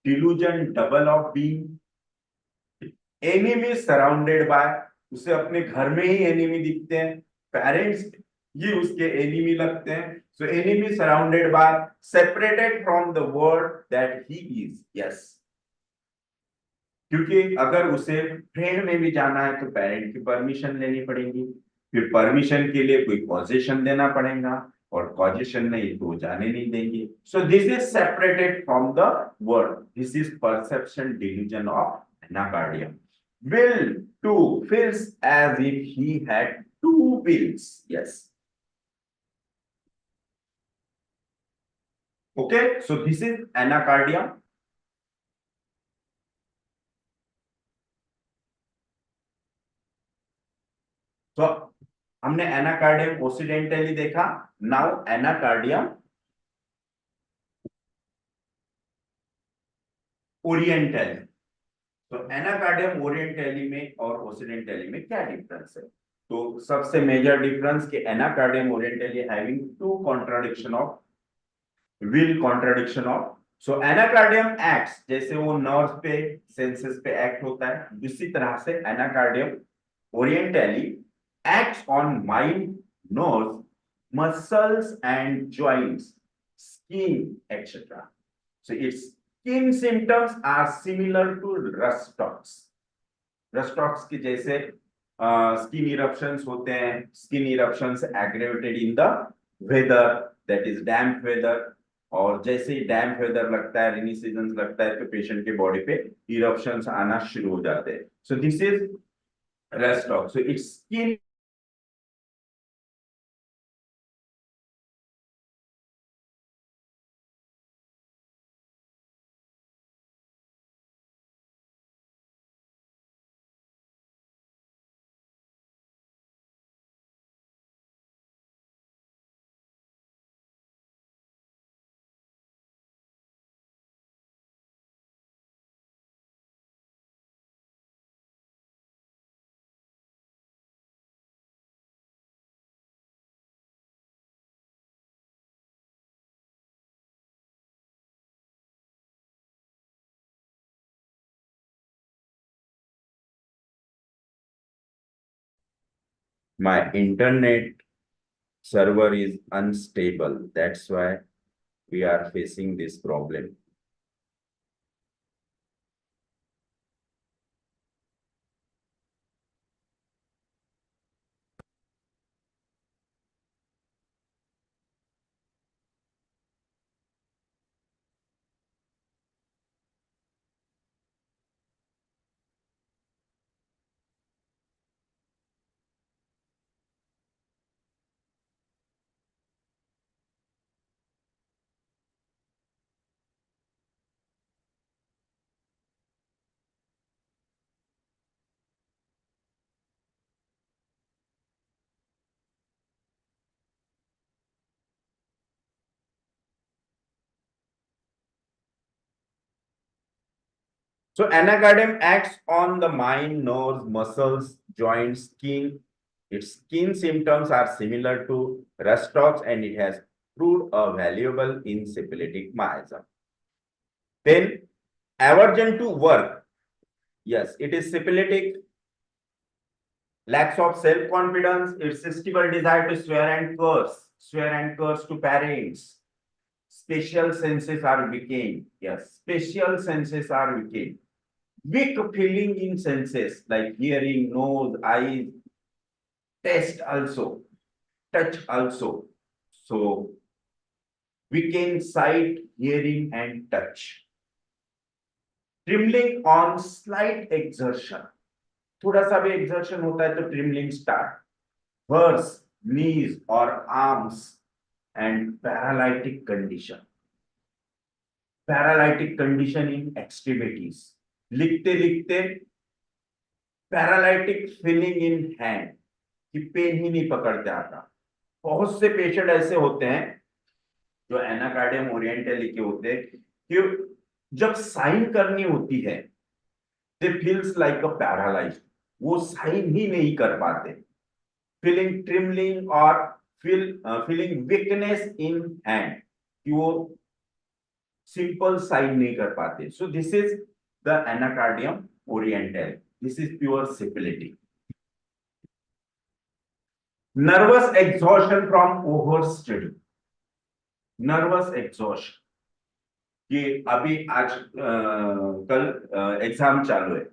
delusion double of being, enemy surrounded by. उसे अपने घर में ही enemy दिखते हैं, parents ये उसके enemy लगते हैं. So enemy surrounded by, separated from the world that he is. Yes. क्योंकि अगर उसे ट्रेन में भी जाना है तो पेरेंट की परमिशन लेनी पड़ेगी, फिर परमिशन के लिए कोई कॉजेशन देना पड़ेगा, और कॉजेशन नहीं तो जाने नहीं देंगे. सो this is separated from the word. This is perception delusion of Anacardium. Will to feels as if he had two wills. Yes. Okay, so this is anacardium. तो हमने एनाकार्डियम ओसिडेंटली देखा. Now anacardium orientale. तो anacardium ओरिएंटली में और ओसिडेंटली में क्या difference है? तो सबसे मेजर डिफरेंस कि anacardium orientale having two contradiction of will, contradiction of. So anacardium acts, जैसे वो नर्व पे सेंसेस पे एक्ट होता है, इसी तरह से Anacardium ओरिएंटली acts on mind, nerves, muscles and joints, skin, etc. So its skin symptoms are similar to rust ox के जैसे skin eruptions होते हैं. Skin eruptions aggravated in the weather, that is damp weather. और जैसे ही डैम्प weather लगता है, rainy season लगता है, तो पेशेंट के बॉडी पे इरप्शंस आना शुरू हो जाते हैं. सो this is rust ox. So its skin my internet server is unstable. That's why we are facing this problem. So anacardium acts on the mind, nerves, muscles, joints, skin. Its skin symptoms are similar to rust ox, and it has proved a valuable in syphilitic miasm. Then aversion to work. Yes, it is syphilitic. Lacks of self-confidence, irresistible desire to swear and curse to parents. Special senses are weakened. Yes, special senses are weakened. Weak feeling in senses like hearing, nose, eyes, taste also, touch also. So weakened sight, hearing, and touch. Trembling on slight exertion. थोड़ा सा भी exertion होता है तो trembling start. Hers, knees or arms, and paralytic condition. Paralytic condition in extremities. लिखते लिखते paralytic feeling in hand, कि pen ही नहीं पकड़ते आता. बहुत से पेशेंट ऐसे होते हैं जो एनाकार्डियम ओरिएंटली के होते हैं कि जब साइन करनी होती है दे फील्स लाइक अ पैरालाइज्ड, वो साइन ही नहीं कर पाते. फीलिंग ट्रिमलिंग और फीलिंग वीकनेस इन हैंड, कि वो सिंपल साइन नहीं कर पाते. सो this is the Anacardium oriental. This is pure syphilitic. Nervous exhaustion from overstudy. Nervous exhaustion, कि अभी आज कल एग्जाम चालू है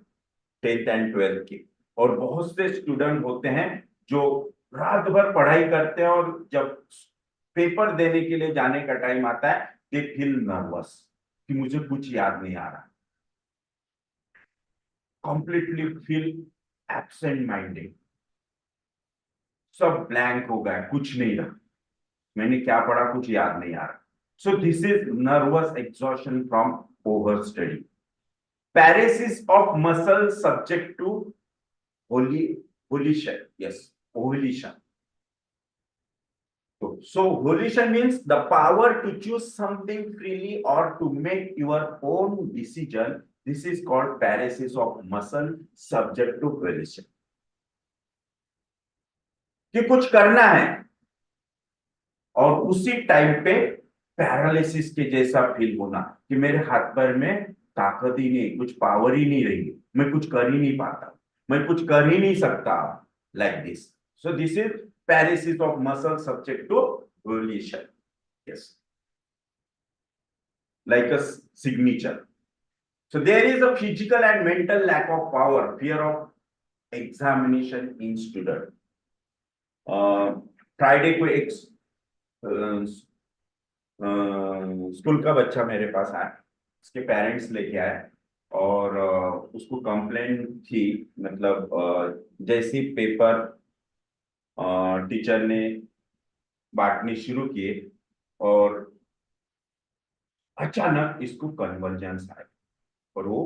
10th एंड 12th की, और बहुत से स्टूडेंट होते हैं जो रात भर पढ़ाई करते हैं और जब पेपर देने के लिए जाने का टाइम आता है दे फील नर्वस कि मुझे कुछ याद नहीं आ रहा, कंप्लीटली फील एब्सेंट माइंडेड, सब ब्लैंक हो गया, कुछ नहीं रहा, मैंने क्या पढ़ा कुछ याद नहीं आ रहा. So this is nervous exhaustion from over study. Paresis of muscle subject to volition. Yes, volition. So volition means the power to choose something freely or to make your own decision. This is called paralysis of muscle subject to volition. कि कुछ करना है और उसी time पे paralysis के जैसा feel होना कि मेरे हाथ पैर में ताकत ही नहीं, कुछ पावर ही नहीं रही, मैं कुछ कर ही नहीं पाता, मैं कुछ कर ही नहीं सकता, like this. So this is paralysis of muscle subject to volition. Yes, like a signature. So there is a physical and mental lack of power, fear of examination in student. Friday को एक school का बच्चा मेरे पास आया, उसके parents लेके आए और उसको कंप्लेंट थी, मतलब जैसे पेपर टीचर ने बांटने शुरू किए और अचानक इसको कन्वर्जेंस आया और वो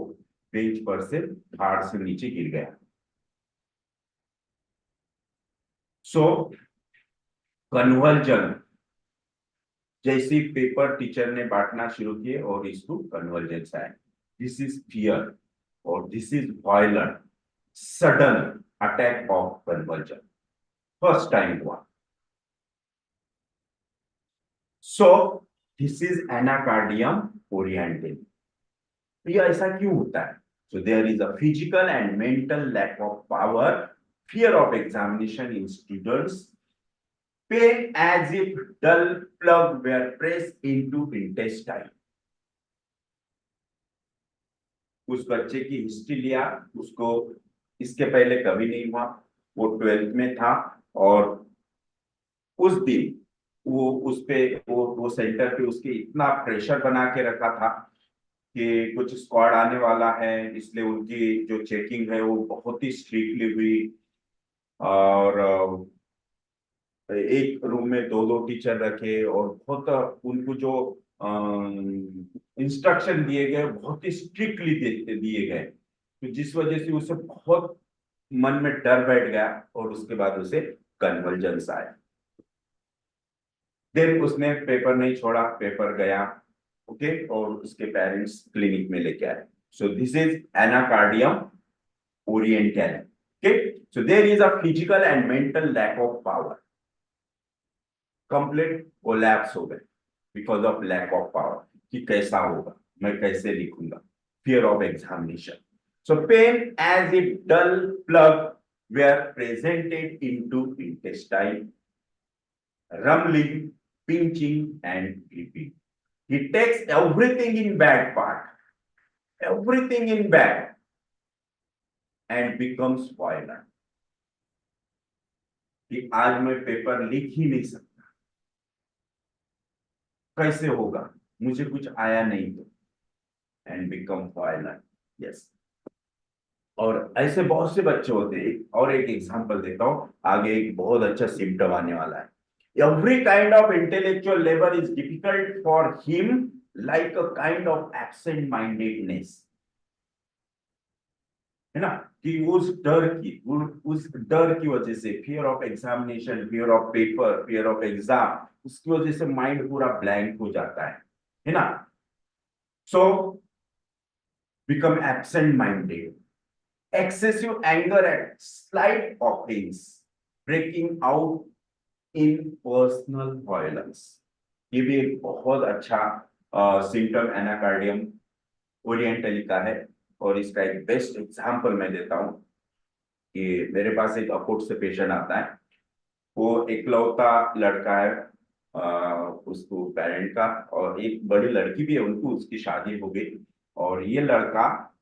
बेंच पर से झाड़ से नीचे गिर गया. सो कन्वर्जन, जैसे पेपर टीचर ने बांटना शुरू किए और इसको कन्वर्जेंस आया. दिस इज फियर और this is violent sudden attack of conversion, first time हुआ. So this is anacardium oriental. ये ऐसा क्यों होता है? So there is a physical and mental lack of power, fear of examination in students, pain as if dull plug were pressed into intestine. उस बच्चे की history लिया, उसको इसके पहले कभी नहीं हुआ, वो 12th में था और उस दिन वो उस पे वो सेंटर पे उसके इतना प्रेशर बना के रखा था कि कुछ स्क्वाड आने वाला है, इसलिए उनकी जो चेकिंग है वो बहुत ही स्ट्रिक्टली हुई और एक रूम में दो दो टीचर रखे और बहुत उनको जो इंस्ट्रक्शन दिए गए बहुत ही स्ट्रिक्टली दिए गए, तो जिस वजह से उसे बहुत मन में डर बैठ गया और उसके बाद उसे कन्वर्जेंस आया. देन उसने पेपर नहीं छोड़ा, पेपर गया, ओके, और उसके पेरेंट्स क्लिनिक में लेके आए. So this is anacardium oriental. Okay, so there is a physical and mental lack of power. Complete collapse हो गए because of lack of power. कि कैसा होगा, मैं कैसे लिखूंगा, fear of examination. So pain as if dull plug were presented into intestine, rumbling, pinching, and gripping. He takes everything in bad part, everything in bad, and becomes violent. कि आज मैं paper लिख ही नहीं सकता, कैसे होगा, मुझे कुछ आया नहीं तो, एंड बिकम वायलेंट. यस, और ऐसे बहुत से बच्चे होते हैं. और एक एग्जांपल देता हूं, आगे एक बहुत अच्छा सिम्टम आने वाला है. Every kind of intellectual labour is difficult for him like a kind of absent mindedness. है ना, कि उस डर की वजह से, fear of examination, fear of paper, fear of exam, उसकी वजह से माइंड पूरा ब्लैंक हो जाता है ना. So become absent minded, excessive anger at slight offence, breaking out in personal violence. ये भी एक बहुत अच्छा सिम्टम एनाकार्डियम ओरिएंटली का है और इसका एक बेस्ट एग्जांपल मैं देता हूं कि मेरे पास एक अकोट से पेशेंट आता है. वो इकलौता लड़का है, उसको पेरेंट का, और एक बड़ी लड़की भी है उनको, उसकी शादी हो गई। और ये लड़का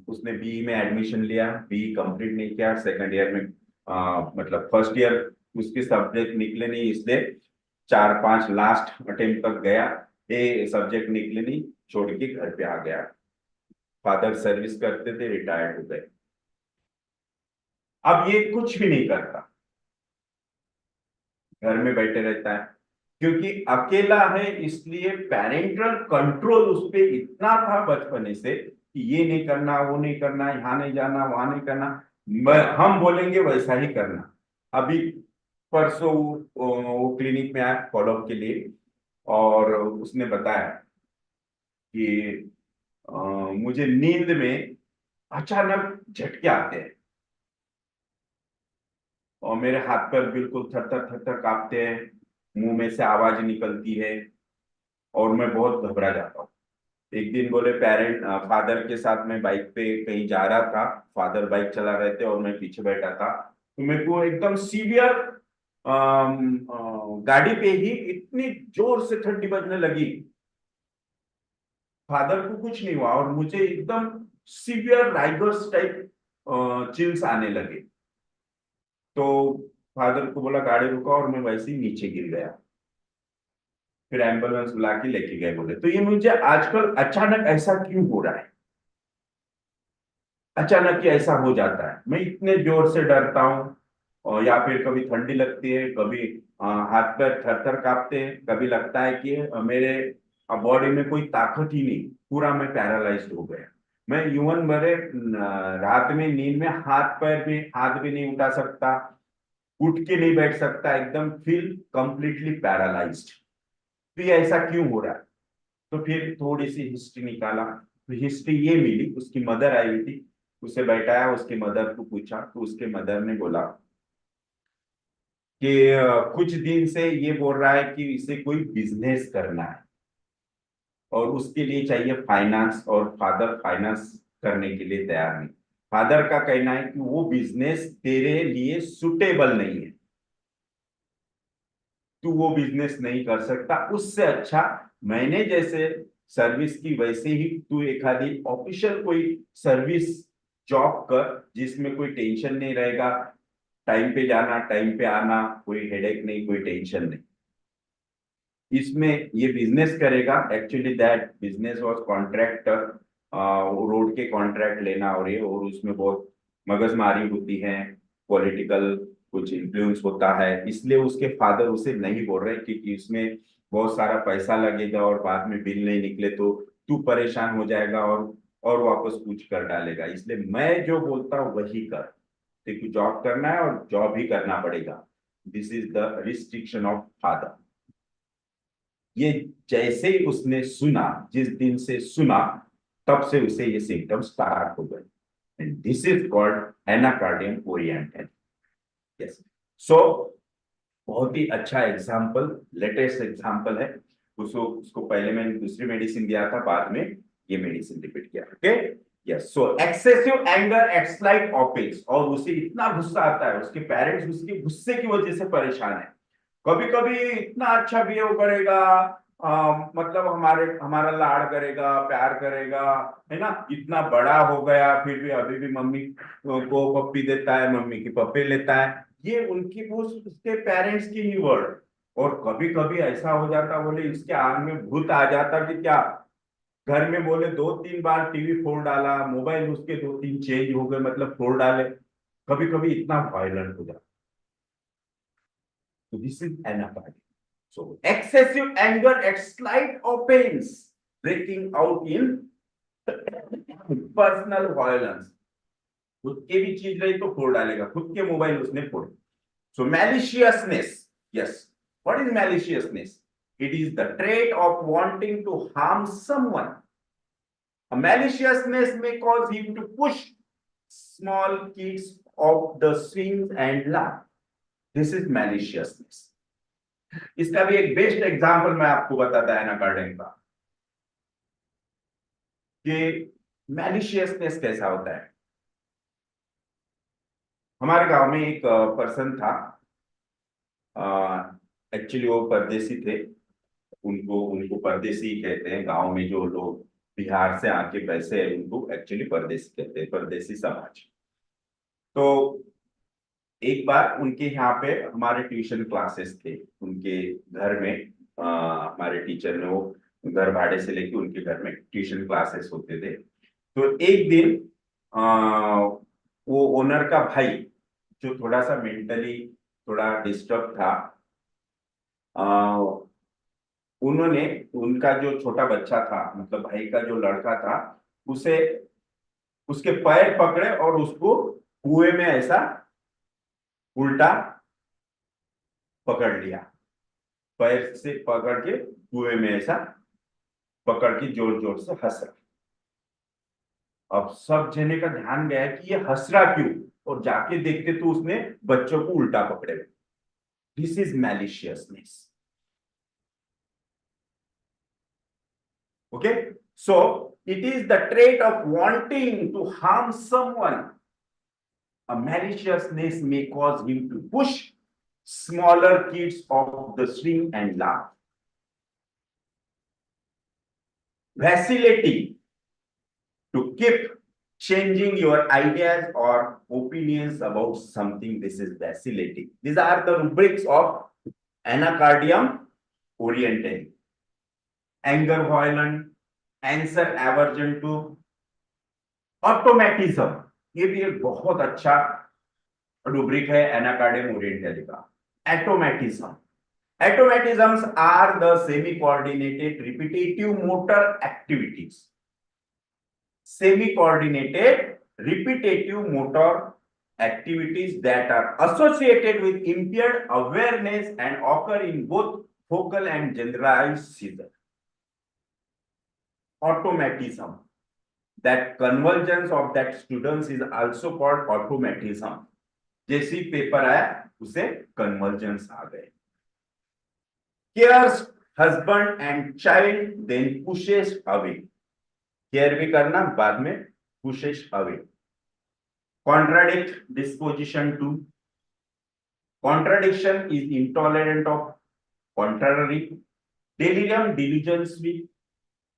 उसने बीई में एडमिशन लिया, बीई कंप्लीट नहीं किया, सेकंड ईयर में मतलब फर्स्ट ईयर उसके सब्जेक्ट निकले नहीं, इसलिए 4-5 लास्ट अटेम्प्ट तक गया, ये सब्जेक्ट निकले नहीं, छोड़ के घर पे आ गया। फादर सर्विस करते थे, रिटायर्ड हो गए। अब ये कुछ भी नहीं करता, घर में बैठे रहता है, क्योंकि अकेला है, इसलिए पेरेंटल कंट्रोल उस पे इतना था बचपने से कि ये नहीं करना, वो नहीं करना, यहाँ नहीं जाना, वहां नहीं करना, हम बोलेंगे वैसा ही करना। अभी परसों वो क्लिनिक में आया फॉलोअप के लिए, और उसने बताया कि अ, मुझे नींद में अचानक झटके आते हैं, और मेरे हाथ पैर बिल्कुल थर थर थर थर कांपते हैं, मुंह में से आवाज निकलती है, और मैं बहुत घबरा जाता हूँ। एक दिन बोले फादर के साथ मैं बाइक पे कहीं जा रहा था, फादर बाइक चला रहे थे और मैं पीछे बैठा था, तो मेरे को एकदम सीवियर गाड़ी पे ही इतनी जोर से ठंडी बजने लगी। फादर को कुछ नहीं हुआ, और मुझे एकदम सीवियर राइगर्स टाइप चिल्स आने लगे। तो फादर को बोला गाड़ी रुका, और मैं वैसे ही नीचे गिर गया। फिर एम्बुलेंस बुला के लेके गए। बोले तो ये मुझे आजकल अचानक ऐसा क्यों हो रहा है, अचानक ही ऐसा हो जाता है, मैं इतने जोर से डरता हूँ, और या फिर कभी ठंडी लगती है, कभी हाथ पैर थर थर कांपते हैं, कभी लगता है कि मेरे बॉडी में कोई ताकत ही नहीं, पूरा मैं पैरालाइज्ड हो गया। मैं यूं मेरे रात में नींद में हाथ पैर भी, हाथ भी नहीं उठा सकता, उठ के नहीं बैठ सकता, एकदम फील कंप्लीटली पैरालाइज्ड। तो ये ऐसा क्यों हो रहा है? तो फिर थोड़ी सी हिस्ट्री निकाला, तो हिस्ट्री ये मिली, उसकी मदर आई हुई थी, उसे बैठाया, उसके मदर को पूछा, तो उसके मदर ने बोला कि कुछ दिन से ये बोल रहा है कि इसे कोई बिजनेस करना है, और उसके लिए चाहिए फाइनेंस, और फादर फाइनेंस करने के लिए तैयार नहीं। फादर का कहना है कि वो बिजनेस तेरे लिए सुटेबल नहीं है, तू वो बिजनेस नहीं कर सकता, उससे अच्छा मैंने जैसे सर्विस की वैसे ही तू एक आधी ऑफिशियल कोई सर्विस जॉब कर, जिसमें कोई टेंशन नहीं रहेगा, टाइम पे जाना, टाइम पे आना, कोई हेडेक नहीं, कोई टेंशन नहीं। इसमें ये बिजनेस करेगा, actually that business was contractor, road के कॉन्ट्रैक्ट लेना, और ये, और उसमें बहुत मगजमारी होती है, पॉलिटिकल कुछ इन्फ्लुएंस होता है, इसलिए उसके फादर उसे नहीं बोल रहे, क्योंकि इसमें बहुत सारा पैसा लगेगा, और बाद में बिल नहीं निकले तो तू परेशान हो जाएगा, और वापस कुछ कर डालेगा, इसलिए मैं जो बोलता हूँ वही कर। देखो जॉब करना है और जॉब ही करना पड़ेगा, this is the restriction of father. ये जैसे ही उसने सुना, जिस दिन से सुना, तब से उसे ये सिम्टम स्टार्ट हो गए, and this is called anacardium oriental. Yes. So बहुत ही अच्छा एग्जाम्पल, लेटेस्ट एग्जाम्पल है। उसको पहले मैंने दूसरी मेडिसिन दिया था, बाद में ये मेडिसिन रिपीट किया। Okay. Yes. So excessive anger at slight offence, और उसे इतना गुस्सा आता है, उसके पेरेंट्स उसके गुस्से की वजह से परेशान है। कभी कभी इतना अच्छा बिहेव करेगा, मतलब हमारा लाड़ करेगा, प्यार करेगा, है ना, इतना बड़ा हो गया फिर भी अभी भी मम्मी को पप्पी देता है, मम्मी की पप्पी लेता है, ये उनकी वो उसके पेरेंट्स की ही वर्ड। और कभी कभी ऐसा हो जाता, बोले इसके आंख में भूत आ जाता कि क्या, घर में बोले 2-3 बार टीवी फोड़ डाला, मोबाइल उसके 2-3 चेंज हो गए, मतलब फोड़ डाले, कभी कभी इतना वायलेंट हो जाता। So this is anapathy. So excessive anger at slight offense, breaking out in personal violence. खुद के भी चीज रही तो फोड़ डालेगा, खुद के मोबाइल उसने फोड़े। So maliciousness. Yes. What is maliciousness? It is the trait of wanting to harm someone. A maliciousness may cause him to push small kids off the swings and laugh. This is maliciousness. इसका भी एक best example मैं आपको बताता है ना garden का, कि मैलिशियसनेस कैसा होता है। हमारे गांव में एक पर्सन था, एक्चुअली वो परदेसी थे, उनको उनको परदेसी कहते हैं। गांव में जो लोग बिहार से आके बैसे हैं उनको एक्चुअली परदेसी कहते हैं, परदेसी समाज। तो एक बार उनके यहाँ पे हमारे ट्यूशन क्लासेस थे उनके घर में। हमारे टीचर ने वो घर भाड़े से लेके उनके घर में ट्यूशन क्लासेस होते थे। तो एक दिन वो ओनर का भाई जो थोड़ा सा मेंटली थोड़ा डिस्टर्ब था, उन्होंने उनका जो छोटा बच्चा था, मतलब भाई का जो लड़का था, उसे उसके पैर पकड़े और उसको कुएं में ऐसा उल्टा पकड़ लिया। पैर से पकड़ के कुएं में ऐसा पकड़ के जोर जोर से हंस रहा। अब सब जने का ध्यान गया कि ये हंस रहा क्यों, और जाके देखते तो उसने बच्चों को उल्टा पकड़े हुए। This is maliciousness. Okay, so it is the trait of wanting to harm someone. A maliciousness may cause him to push smaller kids off the swing and laugh. Vacillating to keep changing your ideas or opinions about something. This is vacillating. These are the rubrics of anacardium orientalis. Anger violent, answer aversion to, ऑटोमेटिज्म। ये भी एक बहुत अच्छा rubric है anacardium orientale का। Automatism, automatisms are the semi coordinated repetitive motor activities. Semi coordinated repetitive motor activities that are associated with impaired awareness and occur in both focal and generalized seizure. Automatism, that convergence of that students is also called automatism. जैसे paper आया उसे convergence आ गए। Cares husband and child then pushes away. Care भी करना, बाद में pushes away. Contradict disposition to, contradiction is intolerant of contrary. Delirium, delusions with,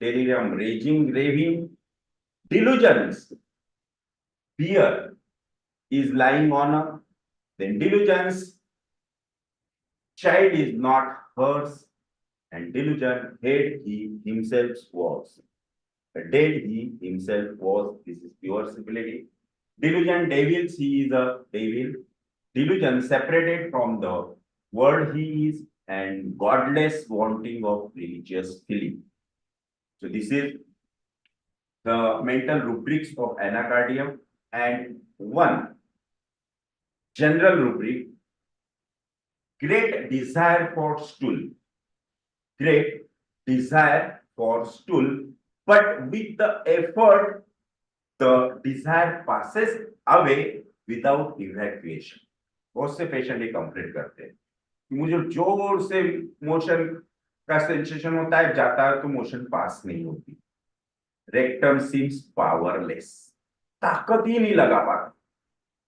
delirium raging, raving. Delusions, fear is lying on a, then delusions, child is not hers, and delusion, head he himself was. Dead he himself was. This is pure civility. Delusion, devils, he is a devil. Delusion, separated from the world he is, and godless wanting of religious feeling. So this is the mental rubrics of anacardium. And one general rubric: great desire for stool. Great desire for stool, but with the effort, the desire passes away without evacuation. बहुत से patient ये complaint करते हैं कि मुझे जोर से motion का सेंसेशन होता है, जाता है तो मोशन पास नहीं होती। रेक्टम सीम्स पावरलेस, ताकत ही नहीं लगा पाता।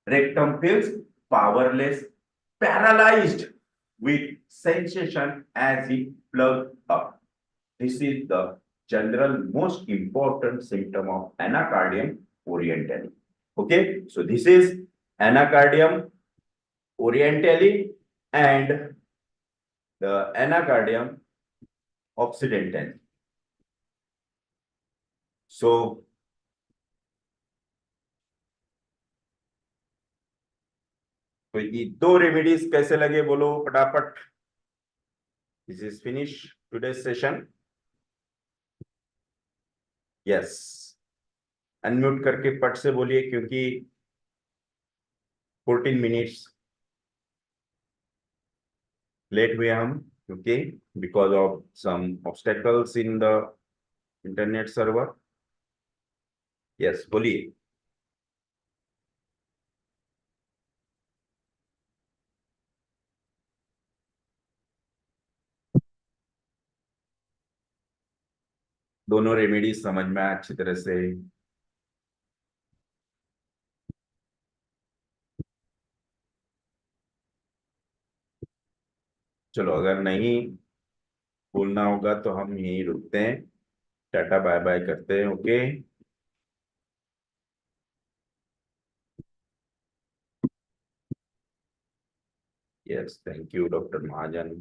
Rectum feels powerless, paralyzed with sensation as it plugged up. This is the general most important symptom of anacardium orientali. Okay, so this is anacardium orientali and the anacardium occidentali. So तो ये दो remedies कैसे लगे बोलो फटाफट। This is finish today session. Yes, unmute करके पट से बोलिए, क्योंकि 14 मिनट्स लेट हुए हम, क्योंकि because of some obstacles in the internet server. Yes, बोलिए। दोनों रेमेडीज समझ में आए अच्छी तरह से? चलो, अगर नहीं बोलना होगा तो हम यहीं रुकते हैं, टाटा बाय बाय करते हैं। Okay, yes, thank you doctor Mahajan.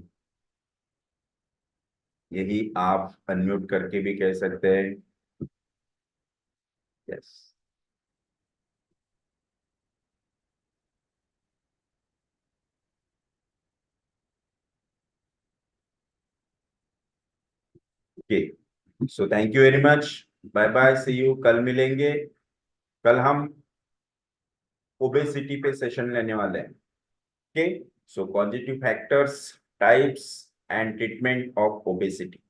यही आप अनम्यूट करके भी कह सकते हैं। Yes, okay, so thank you very much, bye bye, see you, कल मिलेंगे। कल हम ओबेसिटी पे सेशन लेने वाले हैं। Okay, so positive factors, types and treatment of obesity.